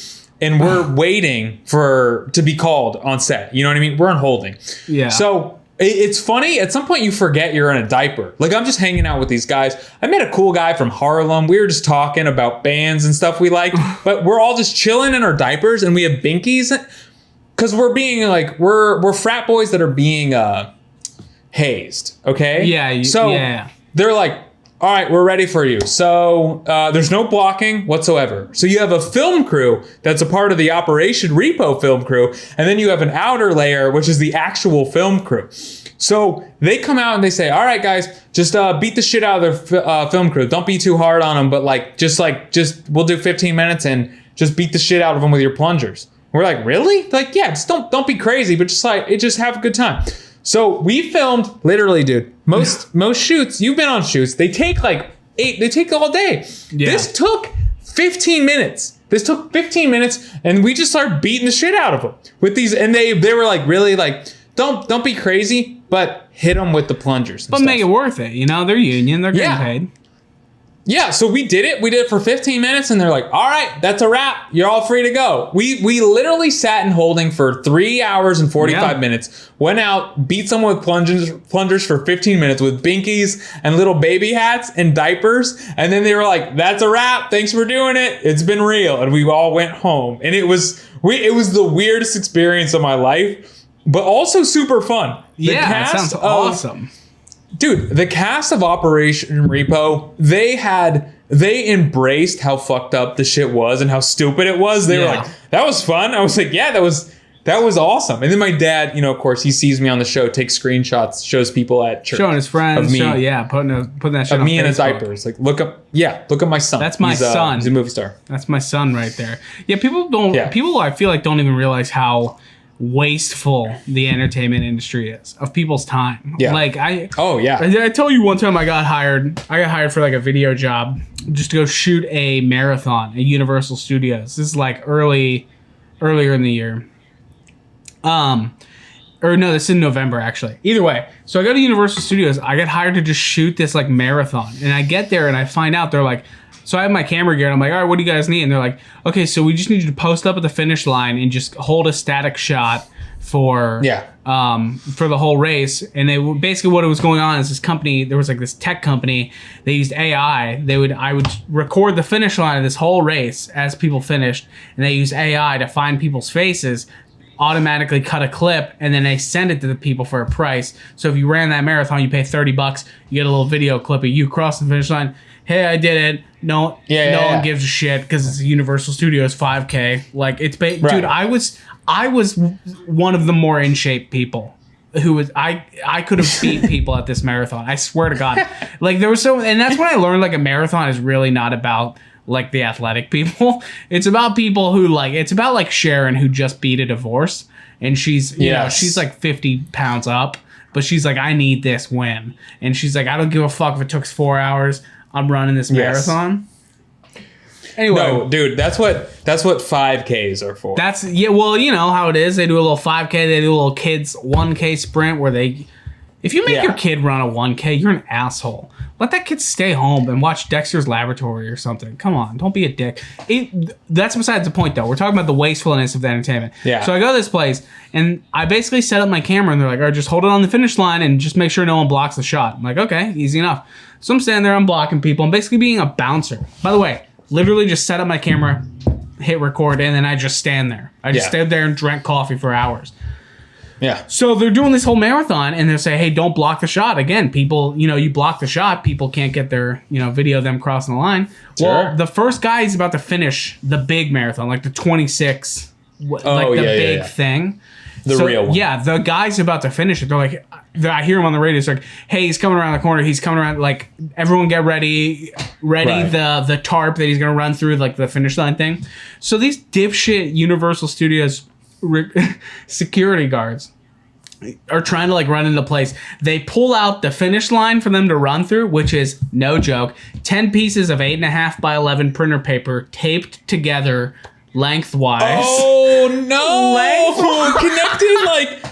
Speaker 2: and we're waiting to be called on set. You know what I mean? We're on holding.
Speaker 1: Yeah.
Speaker 2: So it's funny. At some point, you forget you're in a diaper. Like, I'm just hanging out with these guys. I met a cool guy from Harlem. We were just talking about bands and stuff we like, but we're all just chilling in our diapers, and we have binkies because we're being like, we're frat boys that are being hazed. Okay.
Speaker 1: Yeah.
Speaker 2: So they're like, all right, we're ready for you. So there's no blocking whatsoever. So you have a film crew that's a part of the Operation Repo film crew. And then you have an outer layer, which is the actual film crew. So they come out and they say, all right, guys, just beat the shit out of their film crew. Don't be too hard on them, but just we'll do 15 minutes and just beat the shit out of them with your plungers. We're like, really? Like, yeah, just don't be crazy, but just have a good time. So we filmed literally, dude. Most shoots, you've been on shoots, they take all day. Yeah. This took 15 minutes. And we just started beating the shit out of them with these. And they were like, really, like, don't be crazy, but hit them with the plungers.
Speaker 1: But make it worth it. You know, they're union, they're getting paid.
Speaker 2: Yeah, so we did it. We did it for 15 minutes, and they're like, all right, that's a wrap. You're all free to go. We literally sat in holding for 3 hours and 45 minutes, went out, beat someone with plungers for 15 minutes with binkies and little baby hats and diapers, and then they were like, that's a wrap. Thanks for doing it. It's been real. And we all went home. And it was the weirdest experience of my life, but also super fun.
Speaker 1: That sounds awesome.
Speaker 2: Dude, the cast of Operation Repo, they embraced how fucked up the shit was and how stupid it was. They were like, that was fun. I was like, yeah, that was awesome. And then my dad, you know, of course, he sees me on the show, takes screenshots, shows people at church.
Speaker 1: Showing his friends.
Speaker 2: Of me,
Speaker 1: putting that shit
Speaker 2: of me
Speaker 1: on
Speaker 2: in his diapers. Like, look at my son.
Speaker 1: That's my son.
Speaker 2: He's a movie star.
Speaker 1: That's my son right there. Yeah, people I feel like don't even realize how wasteful the entertainment industry is of people's time.
Speaker 2: Yeah.
Speaker 1: Like I told you one time I got hired for like a video job just to go shoot a marathon at Universal Studios. This is like earlier in the year. Or no, this is in November actually. Either way, so I go to Universal Studios. I get hired to just shoot this like marathon, and I get there and I find out they're like, so I have my camera gear and I'm like, all right, what do you guys need? And they're like, okay, so we just need you to post up at the finish line and just hold a static shot for the whole race. And they basically what was going on is this company, there was like this tech company, they used AI. I would record the finish line of this whole race as people finished, and they used AI to find people's faces, automatically cut a clip, and then they send it to the people for a price. So if you ran that marathon, you pay $30, you get a little video clip of you crossing the finish line. Hey, I did it. No one gives a shit because it's Universal Studios 5K. Like it's dude. I was one of the more in shape people who was I could have beat people at this marathon. I swear to God. Like there was and that's when I learned like a marathon is really not about like the athletic people. It's about people who it's about like Sharon who just beat a divorce and she's you know she's like 50 pounds up, but she's like I need this win, and she's like I don't give a fuck if it took 4 hours. I'm running this marathon. Anyway,
Speaker 2: no, dude, that's what 5Ks are for.
Speaker 1: Well, you know how it is. They do a little 5K. They do a little kids 1K sprint where they If you make
Speaker 2: Yeah.
Speaker 1: your kid run a 1K, you're an asshole. Let that kid stay home and watch Dexter's Laboratory or something. Come on, don't be a dick. That's besides the point, though. We're talking about the wastefulness of the entertainment.
Speaker 2: Yeah.
Speaker 1: So I go to this place, and I basically set up my camera, and they're like, all right, just hold it on the finish line and just make sure no one blocks the shot. I'm like, okay, easy enough. So I'm standing there, I'm blocking people. I'm basically being a bouncer. By the way, literally just set up my camera, hit record, and then I just stand there. I just stood there and drank coffee for hours.
Speaker 2: Yeah.
Speaker 1: So they're doing this whole marathon, and they say, hey, don't block the shot. Again, people, you block the shot, people can't get their, video of them crossing the line.
Speaker 2: Sure.
Speaker 1: Well, the first guy is about to finish the big marathon, like the 26, big thing.
Speaker 2: The real one.
Speaker 1: Yeah, the guy's about to finish it. They're like, I hear him on the radio. It's like, hey, he's coming around the corner. He's coming around. Like, everyone get ready.
Speaker 2: Right.
Speaker 1: The tarp that he's going to run through, like the finish line thing. So these dipshit Universal Studios security guards are trying to like run into place. They pull out the finish line for them to run through, which is no joke. 10 pieces of 8.5 by 11 printer paper taped together lengthwise.
Speaker 2: Oh no! Connected like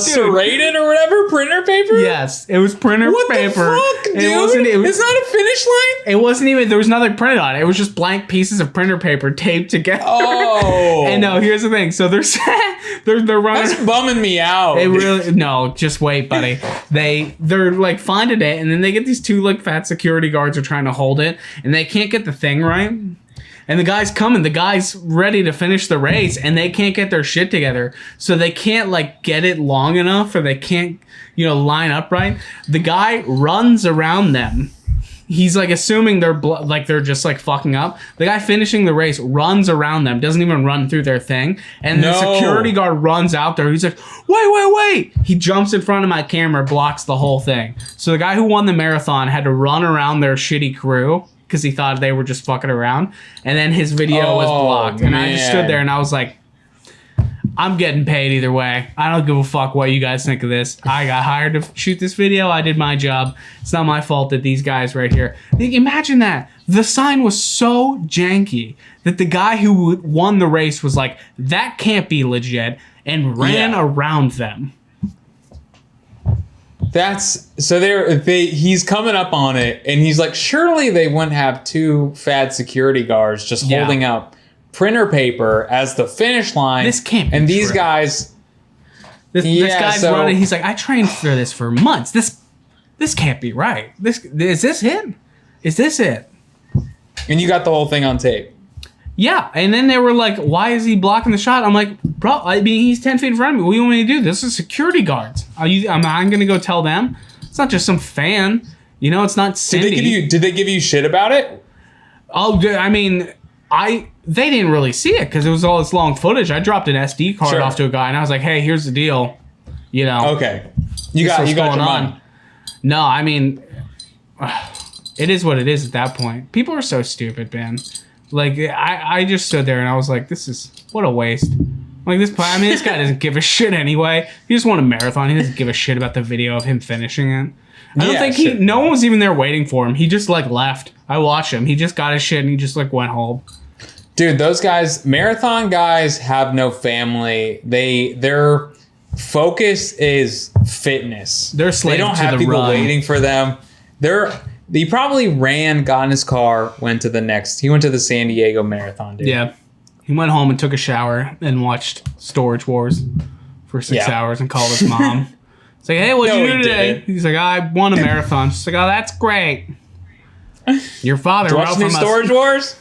Speaker 2: serrated or whatever printer paper.
Speaker 1: Yes, it was printer
Speaker 2: What
Speaker 1: paper.
Speaker 2: the fuck, dude?
Speaker 1: It's
Speaker 2: not a finish line.
Speaker 1: It wasn't even. There was nothing printed on it. It was just blank pieces of printer paper taped together.
Speaker 2: Oh.
Speaker 1: And no, here's the thing. So they're running.
Speaker 2: That's bumming me out.
Speaker 1: They really no. Just wait, buddy. They're like finding it, and then they get these two like fat security guards are trying to hold it, and they can't get the thing right. And the guy's coming. The guy's ready to finish the race, and they can't get their shit together. So they can't like get it long enough, or they can't, line up right. The guy runs around them. He's like assuming they're just like fucking up. The guy finishing the race runs around them, doesn't even run through their thing. And the security guard runs out there. He's like, wait. He jumps in front of my camera, blocks the whole thing. So the guy who won the marathon had to run around their shitty crew because he thought they were just fucking around. And then his video was blocked. And I just stood there and I was like, I'm getting paid either way. I don't give a fuck what you guys think of this. I got hired to shoot this video. I did my job. It's not my fault that these guys right here. Imagine that. The sign was so janky that the guy who won the race was like, that can't be legit, and ran around them.
Speaker 2: That's so he's coming up on it, and he's like, surely they wouldn't have two fat security guards just holding up printer paper as the finish line.
Speaker 1: This can't be
Speaker 2: and these
Speaker 1: true.
Speaker 2: guys
Speaker 1: This guy's running. He's like, I trained for this for months. This can't be right. Is this it? Is this it?
Speaker 2: And you got the whole thing on tape.
Speaker 1: Yeah, and then they were like, why is he blocking the shot? I'm like, bro, I mean, he's 10 feet in front of me. What do you want me to do? This is security guards. I'm going to go tell them? It's not just some fan. It's not Cindy.
Speaker 2: Did they give you shit about it?
Speaker 1: Oh, I mean, they didn't really see it because it was all this long footage. I dropped an SD card off to a guy, and I was like, hey, here's the deal.
Speaker 2: Okay. You got your money.
Speaker 1: No, I mean, it is what it is at that point. People are so stupid, man. Like, I just stood there and I was like, what a waste. Like, this guy doesn't give a shit anyway. He just won a marathon. He doesn't give a shit about the video of him finishing it. I don't think no one was even there waiting for him. He just, like, left. I watched him. He just got his shit and he just, like, went home.
Speaker 2: Dude, those guys, marathon guys have no family. Their focus is fitness.
Speaker 1: They're slaves
Speaker 2: They don't
Speaker 1: to
Speaker 2: have
Speaker 1: the
Speaker 2: people
Speaker 1: run.
Speaker 2: waiting for them. He probably got in his car, he went to the San Diego Marathon, dude.
Speaker 1: Yeah. He went home and took a shower and watched Storage Wars for 6 hours and called his mom. It's like, hey, what'd you do today?
Speaker 2: Didn't.
Speaker 1: He's like, I won a marathon. She's like, oh, that's great. Your father wrote
Speaker 2: Watching
Speaker 1: from
Speaker 2: Storage Wars?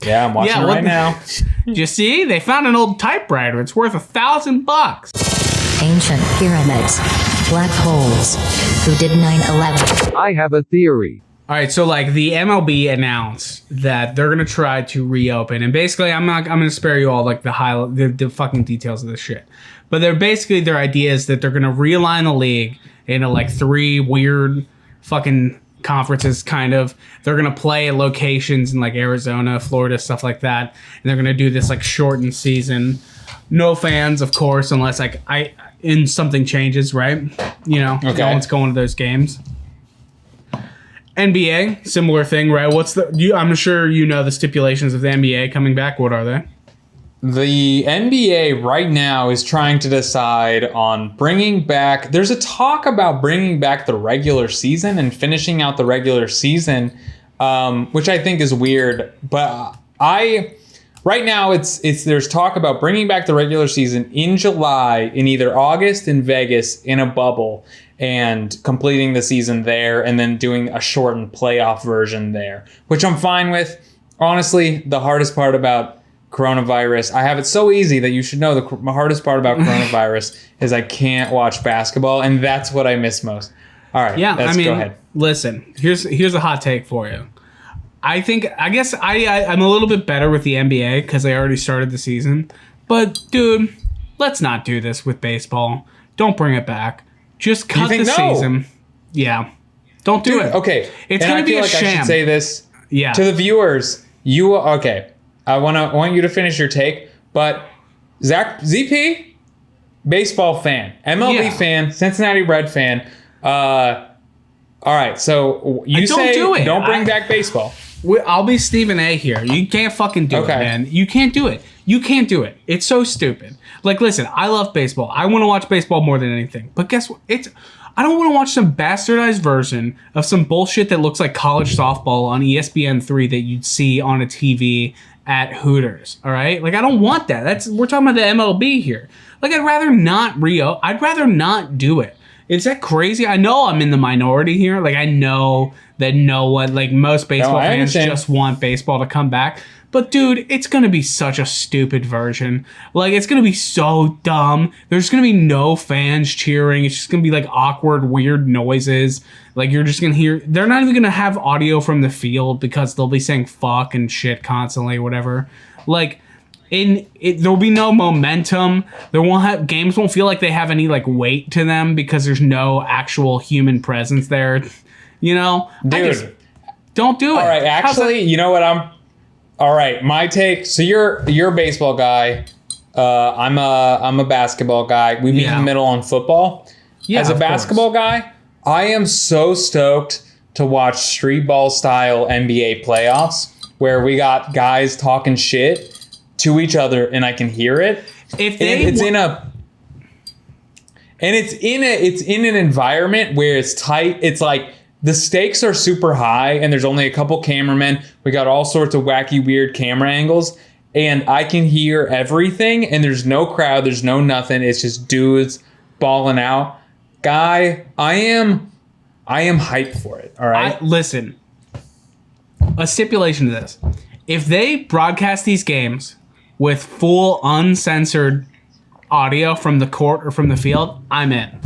Speaker 2: Yeah, I'm watching it right now.
Speaker 1: Do you see? They found an old typewriter. It's worth $1,000.
Speaker 3: Ancient pyramids. Black holes. Who did 9/11?
Speaker 4: I have a theory.
Speaker 1: All right, so like the MLB announced that they're gonna try to reopen, and basically, I'm gonna spare you all like the fucking details of this shit. But their idea is that they're gonna realign the league into like 3 weird fucking conferences, kind of. They're gonna play at locations in like Arizona, Florida, stuff like that, and they're gonna do this like shortened season. No fans, of course, unless like something changes, right? No one's going to those games. NBA, similar thing, right? I'm sure you know the stipulations of the NBA coming back. What are they?
Speaker 2: the NBA right now is trying to decide on bringing back. There's a talk about bringing back the regular season and finishing out the regular season, which I think is weird. But right now it's there's talk about bringing back the regular season in July, in either August in Vegas in a bubble, and completing the season there, and then doing a shortened playoff version there, which I'm fine with. Honestly, the hardest part about coronavirus, I have it so easy that you should know the hardest part about coronavirus is I can't watch basketball, and that's what I miss most. All right,
Speaker 1: Yeah,
Speaker 2: go ahead.
Speaker 1: Listen, here's a hot take for you. I guess I'm a little bit better with the NBA because they already started the season. But dude, let's not do this with baseball. Don't bring it back. Just cut the season. Yeah, don't do it.
Speaker 2: Okay,
Speaker 1: it's gonna be a sham.
Speaker 2: I should say this.
Speaker 1: Yeah.
Speaker 2: To the viewers, okay? I want you to finish your take, but ZP, baseball fan, MLB fan, Cincinnati Red fan. All right, so you say don't bring back baseball.
Speaker 1: I'll be Stephen A here. You can't fucking do it, man. You can't do it. You can't do it. It's so stupid. Like, listen, I love baseball. I want to watch baseball more than anything. But guess what? I don't want to watch some bastardized version of some bullshit that looks like college softball on ESPN3 that you'd see on a TV at Hooters. All right? Like, I don't want that. We're talking about the MLB here. Like, I'd rather not do it. Is that crazy? I know I'm in the minority here. Like, I know that no one, like most baseball fans just want baseball to come back. But dude, it's going to be such a stupid version. Like, it's going to be so dumb. There's going to be no fans cheering. It's just going to be like awkward, weird noises. Like, you're just going to hear, they're not even going to have audio from the field because they'll be saying fuck and shit constantly, whatever. Like, there'll be no momentum. Games won't feel like they have any like weight to them because there's no actual human presence there. You know,
Speaker 2: dude,
Speaker 1: don't do it.
Speaker 2: All right, actually, you know what? All right. My take. So you're a baseball guy. I'm a basketball guy. We meet in the middle on football. Yeah, as a basketball guy, I am so stoked to watch street ball style NBA playoffs where we got guys talking shit to each other and I can hear it. It's in an environment where it's tight. It's like the stakes are super high and there's only a couple cameramen. We got all sorts of wacky, weird camera angles and I can hear everything and there's no crowd. There's no nothing. It's just dudes balling out. Guy, I am hyped for it. All right.
Speaker 1: Listen, a stipulation to this. If they broadcast these games with full uncensored audio from the court or from the field, I'm in.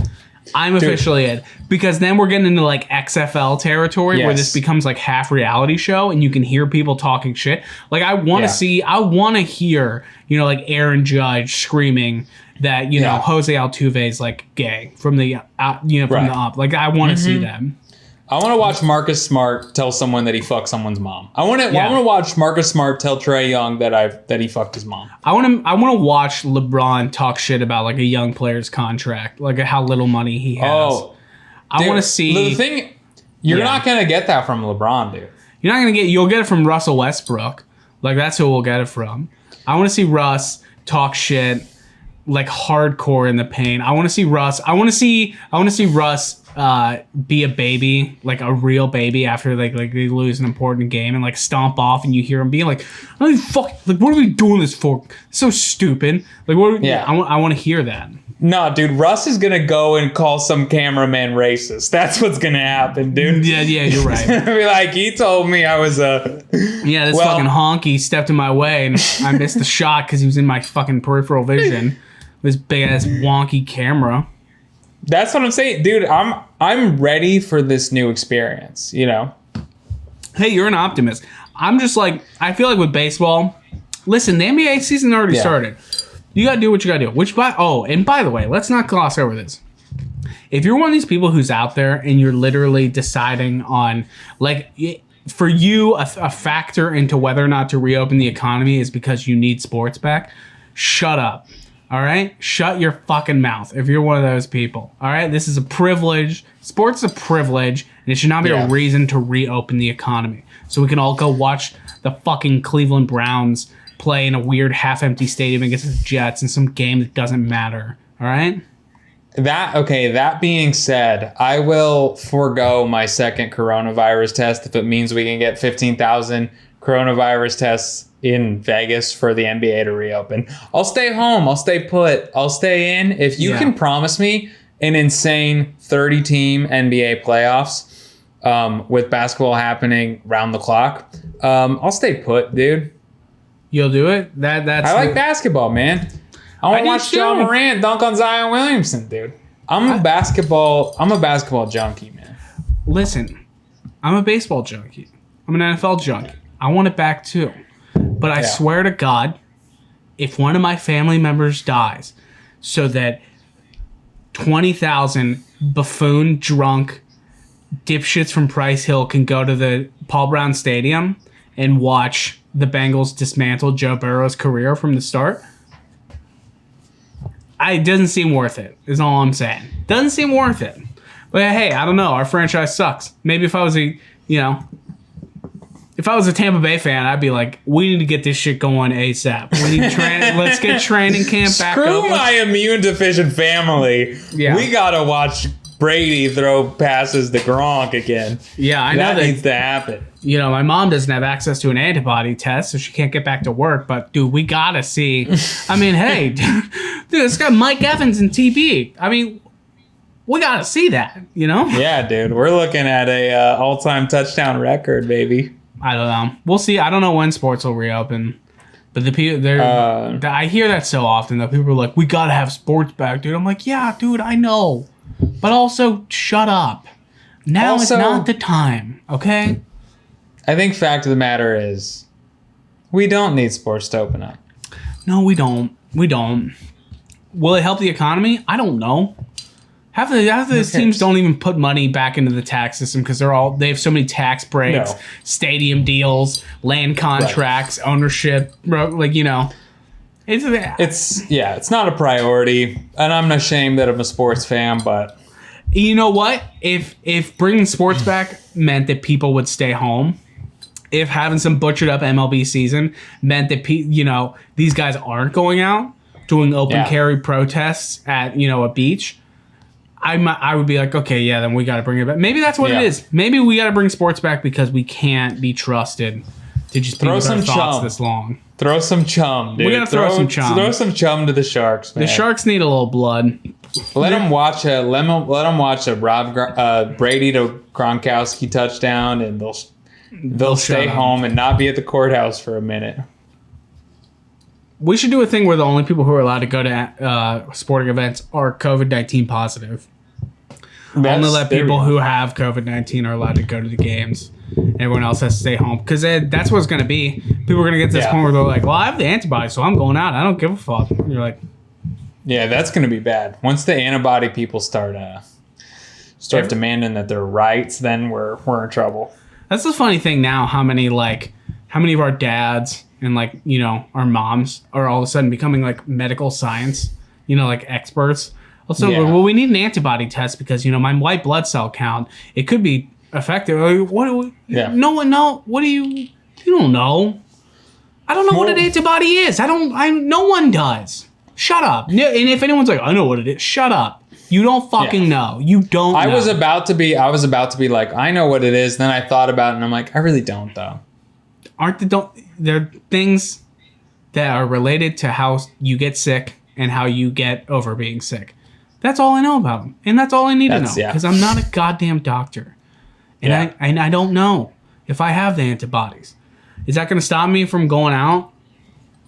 Speaker 1: I'm officially in. Because then we're getting into like XFL territory where this becomes like half reality show and you can hear people talking shit. Like I want to hear, you know, like Aaron Judge screaming that, you know, Jose Altuve is like gay from the, from the up. Like I want to see that.
Speaker 2: I want to watch Marcus Smart tell someone that he fucked someone's mom. I want to watch Marcus Smart tell Trae Young that he fucked his mom.
Speaker 1: I want to watch LeBron talk shit about like a young player's contract, like how little money he has.
Speaker 2: Oh,
Speaker 1: I want to see.
Speaker 2: The thing, you're not gonna get that from LeBron, dude.
Speaker 1: You're not gonna get. You'll get it from Russell Westbrook. Like that's who we'll get it from. I want to see Russ talk shit, like hardcore in the paint. I want to see Russ. I want to see Russ. Be a baby, like a real baby after like they lose an important game and like stomp off and you hear him being like, what are we doing this for? It's so stupid. Like I want to hear that.
Speaker 2: No, dude, Russ is gonna go and call some cameraman racist. That's what's gonna happen, dude.
Speaker 1: Yeah, you're right.
Speaker 2: Be like, he told me I was a
Speaker 1: this fucking honky stepped in my way and I missed the shot because he was in my fucking peripheral vision. This big ass wonky camera.
Speaker 2: That's what I'm saying, dude. I'm ready for this new experience, you know?
Speaker 1: Hey, you're an optimist. I'm just like, I feel like with baseball, listen, the NBA season already started. You got to do what you got to do. And by the way, let's not gloss over this. If you're one of these people who's out there and you're literally deciding on, like, for you, a factor into whether or not to reopen the economy is because you need sports back, shut up. All right? Shut your fucking mouth if you're one of those people. All right? This is a privilege. Sports is a privilege, and it should not be a reason to reopen the economy. So we can all go watch the fucking Cleveland Browns play in a weird half-empty stadium against the Jets in some game that doesn't matter. All right?
Speaker 2: That being said, I will forego my second coronavirus test if it means we can get 15,000 coronavirus tests in Vegas for the NBA to reopen. I'll stay home. I'll stay put. I'll stay in. If you can promise me an insane 30-team NBA playoffs with basketball happening round the clock, I'll stay put, dude.
Speaker 1: You'll do it? That's
Speaker 2: I like basketball, man. I want to watch John Morant dunk on Zion Williamson, dude. I'm a basketball junkie, man.
Speaker 1: Listen, I'm a baseball junkie. I'm an NFL junkie. I want it back too. But I swear to God, if one of my family members dies so that 20,000 buffoon drunk dipshits from Price Hill can go to the Paul Brown Stadium and watch the Bengals dismantle Joe Burrow's career from the start, it doesn't seem worth it, is all I'm saying. Doesn't seem worth it. But hey, I don't know. Our franchise sucks. Maybe if I was a Tampa Bay fan, I'd be like, we need to get this shit going ASAP. We need let's get training camp back up.
Speaker 2: Screw my immune deficient family. Yeah. We got to watch Brady throw passes to Gronk again.
Speaker 1: Yeah, I know
Speaker 2: that needs to happen.
Speaker 1: My mom doesn't have access to an antibody test, so she can't get back to work. But, dude, we got to see. I mean, hey, dude, it's got Mike Evans and TB. I mean, we got to see that,
Speaker 2: Yeah, dude. We're looking at a all-time touchdown record, baby.
Speaker 1: I don't know. We'll see. I don't know when sports will reopen. But the people, I hear that so often that people are like, we got to have sports back, dude. I'm like, yeah, dude, I know. But also, shut up. Now is not the time, okay?
Speaker 2: I think fact of the matter is, we don't need sports to open up.
Speaker 1: No, we don't. We don't. Will it help the economy? I don't know. Half of these teams don't even put money back into the tax system because they have so many tax breaks, stadium deals, land contracts, ownership,
Speaker 2: It's not a priority, and I'm not ashamed that I'm a sports fan, but
Speaker 1: you know what? If bringing sports back meant that people would stay home, if having some butchered up MLB season meant that these guys aren't going out doing open carry protests at a beach, I would be like, okay, yeah, then we got to bring it back. Maybe that's what it is. Maybe we got to bring sports back because we can't be trusted to just be with our thoughts this long.
Speaker 2: Throw some chum, dude.
Speaker 1: We gotta throw some chum.
Speaker 2: Throw some chum to the Sharks, man.
Speaker 1: The Sharks need a little blood.
Speaker 2: Let them watch a Brady to Gronkowski touchdown, and they'll stay home and not be at the courthouse for a minute.
Speaker 1: We should do a thing where the only people who are allowed to go to sporting events are COVID-19 positive. Only let people who have COVID-19 are allowed to go to the games. Everyone else has to stay home. Because that's what it's going to be. People are going to get to this point where they're like, well, I have the antibodies, so I'm going out. I don't give a fuck. And you're like...
Speaker 2: Yeah, that's going to be bad. Once the antibody people start demanding that they're rights, then we're in trouble.
Speaker 1: That's the funny thing now, how many of our dads and our moms are all of a sudden becoming medical science, experts. Also, well, we need an antibody test because, my white blood cell count, it could be effective. No one know. What do you don't know. I don't know what an antibody is. No one does. Shut up. And if anyone's like, I know what it is, shut up. You don't fucking know. You don't know.
Speaker 2: I was about to be like, I know what it is. Then I thought about it and I'm like, I really don't though.
Speaker 1: There are things that are related to how you get sick and how you get over being sick. That's all I know about them. And that's all I need to know. Because I'm not a goddamn doctor. And I don't know if I have the antibodies. Is that going to stop me from going out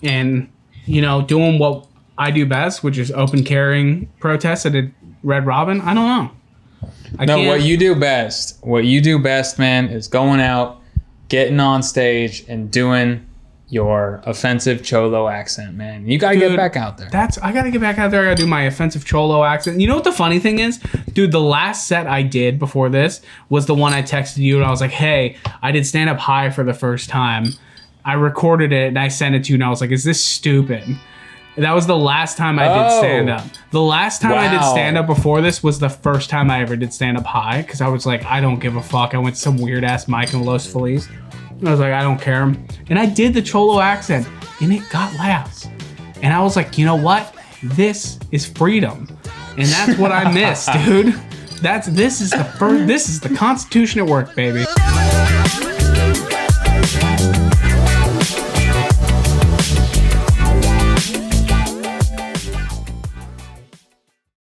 Speaker 1: and, doing what I do best, which is open carrying protests at a Red Robin? I don't know.
Speaker 2: What you do best, man, is going out, getting on stage, and doing your offensive Cholo accent, man. You gotta get back out there.
Speaker 1: I gotta get back out there. I gotta do my offensive Cholo accent. You know what the funny thing is? Dude, the last set I did before this was the one I texted you and I was like, hey, I did stand up high for the first time. I recorded it and I sent it to you and I was like, is this stupid? That was the last time I did stand up. The last time I did stand up before this was the first time I ever did stand up high because I was like, I don't give a fuck. I went to some weird ass mic in Los Feliz. I was like, I don't care. And I did the Cholo accent. and it got laughs. And I was like, you know what? This is freedom. And that's what I miss, dude. This is the Constitution at work, baby.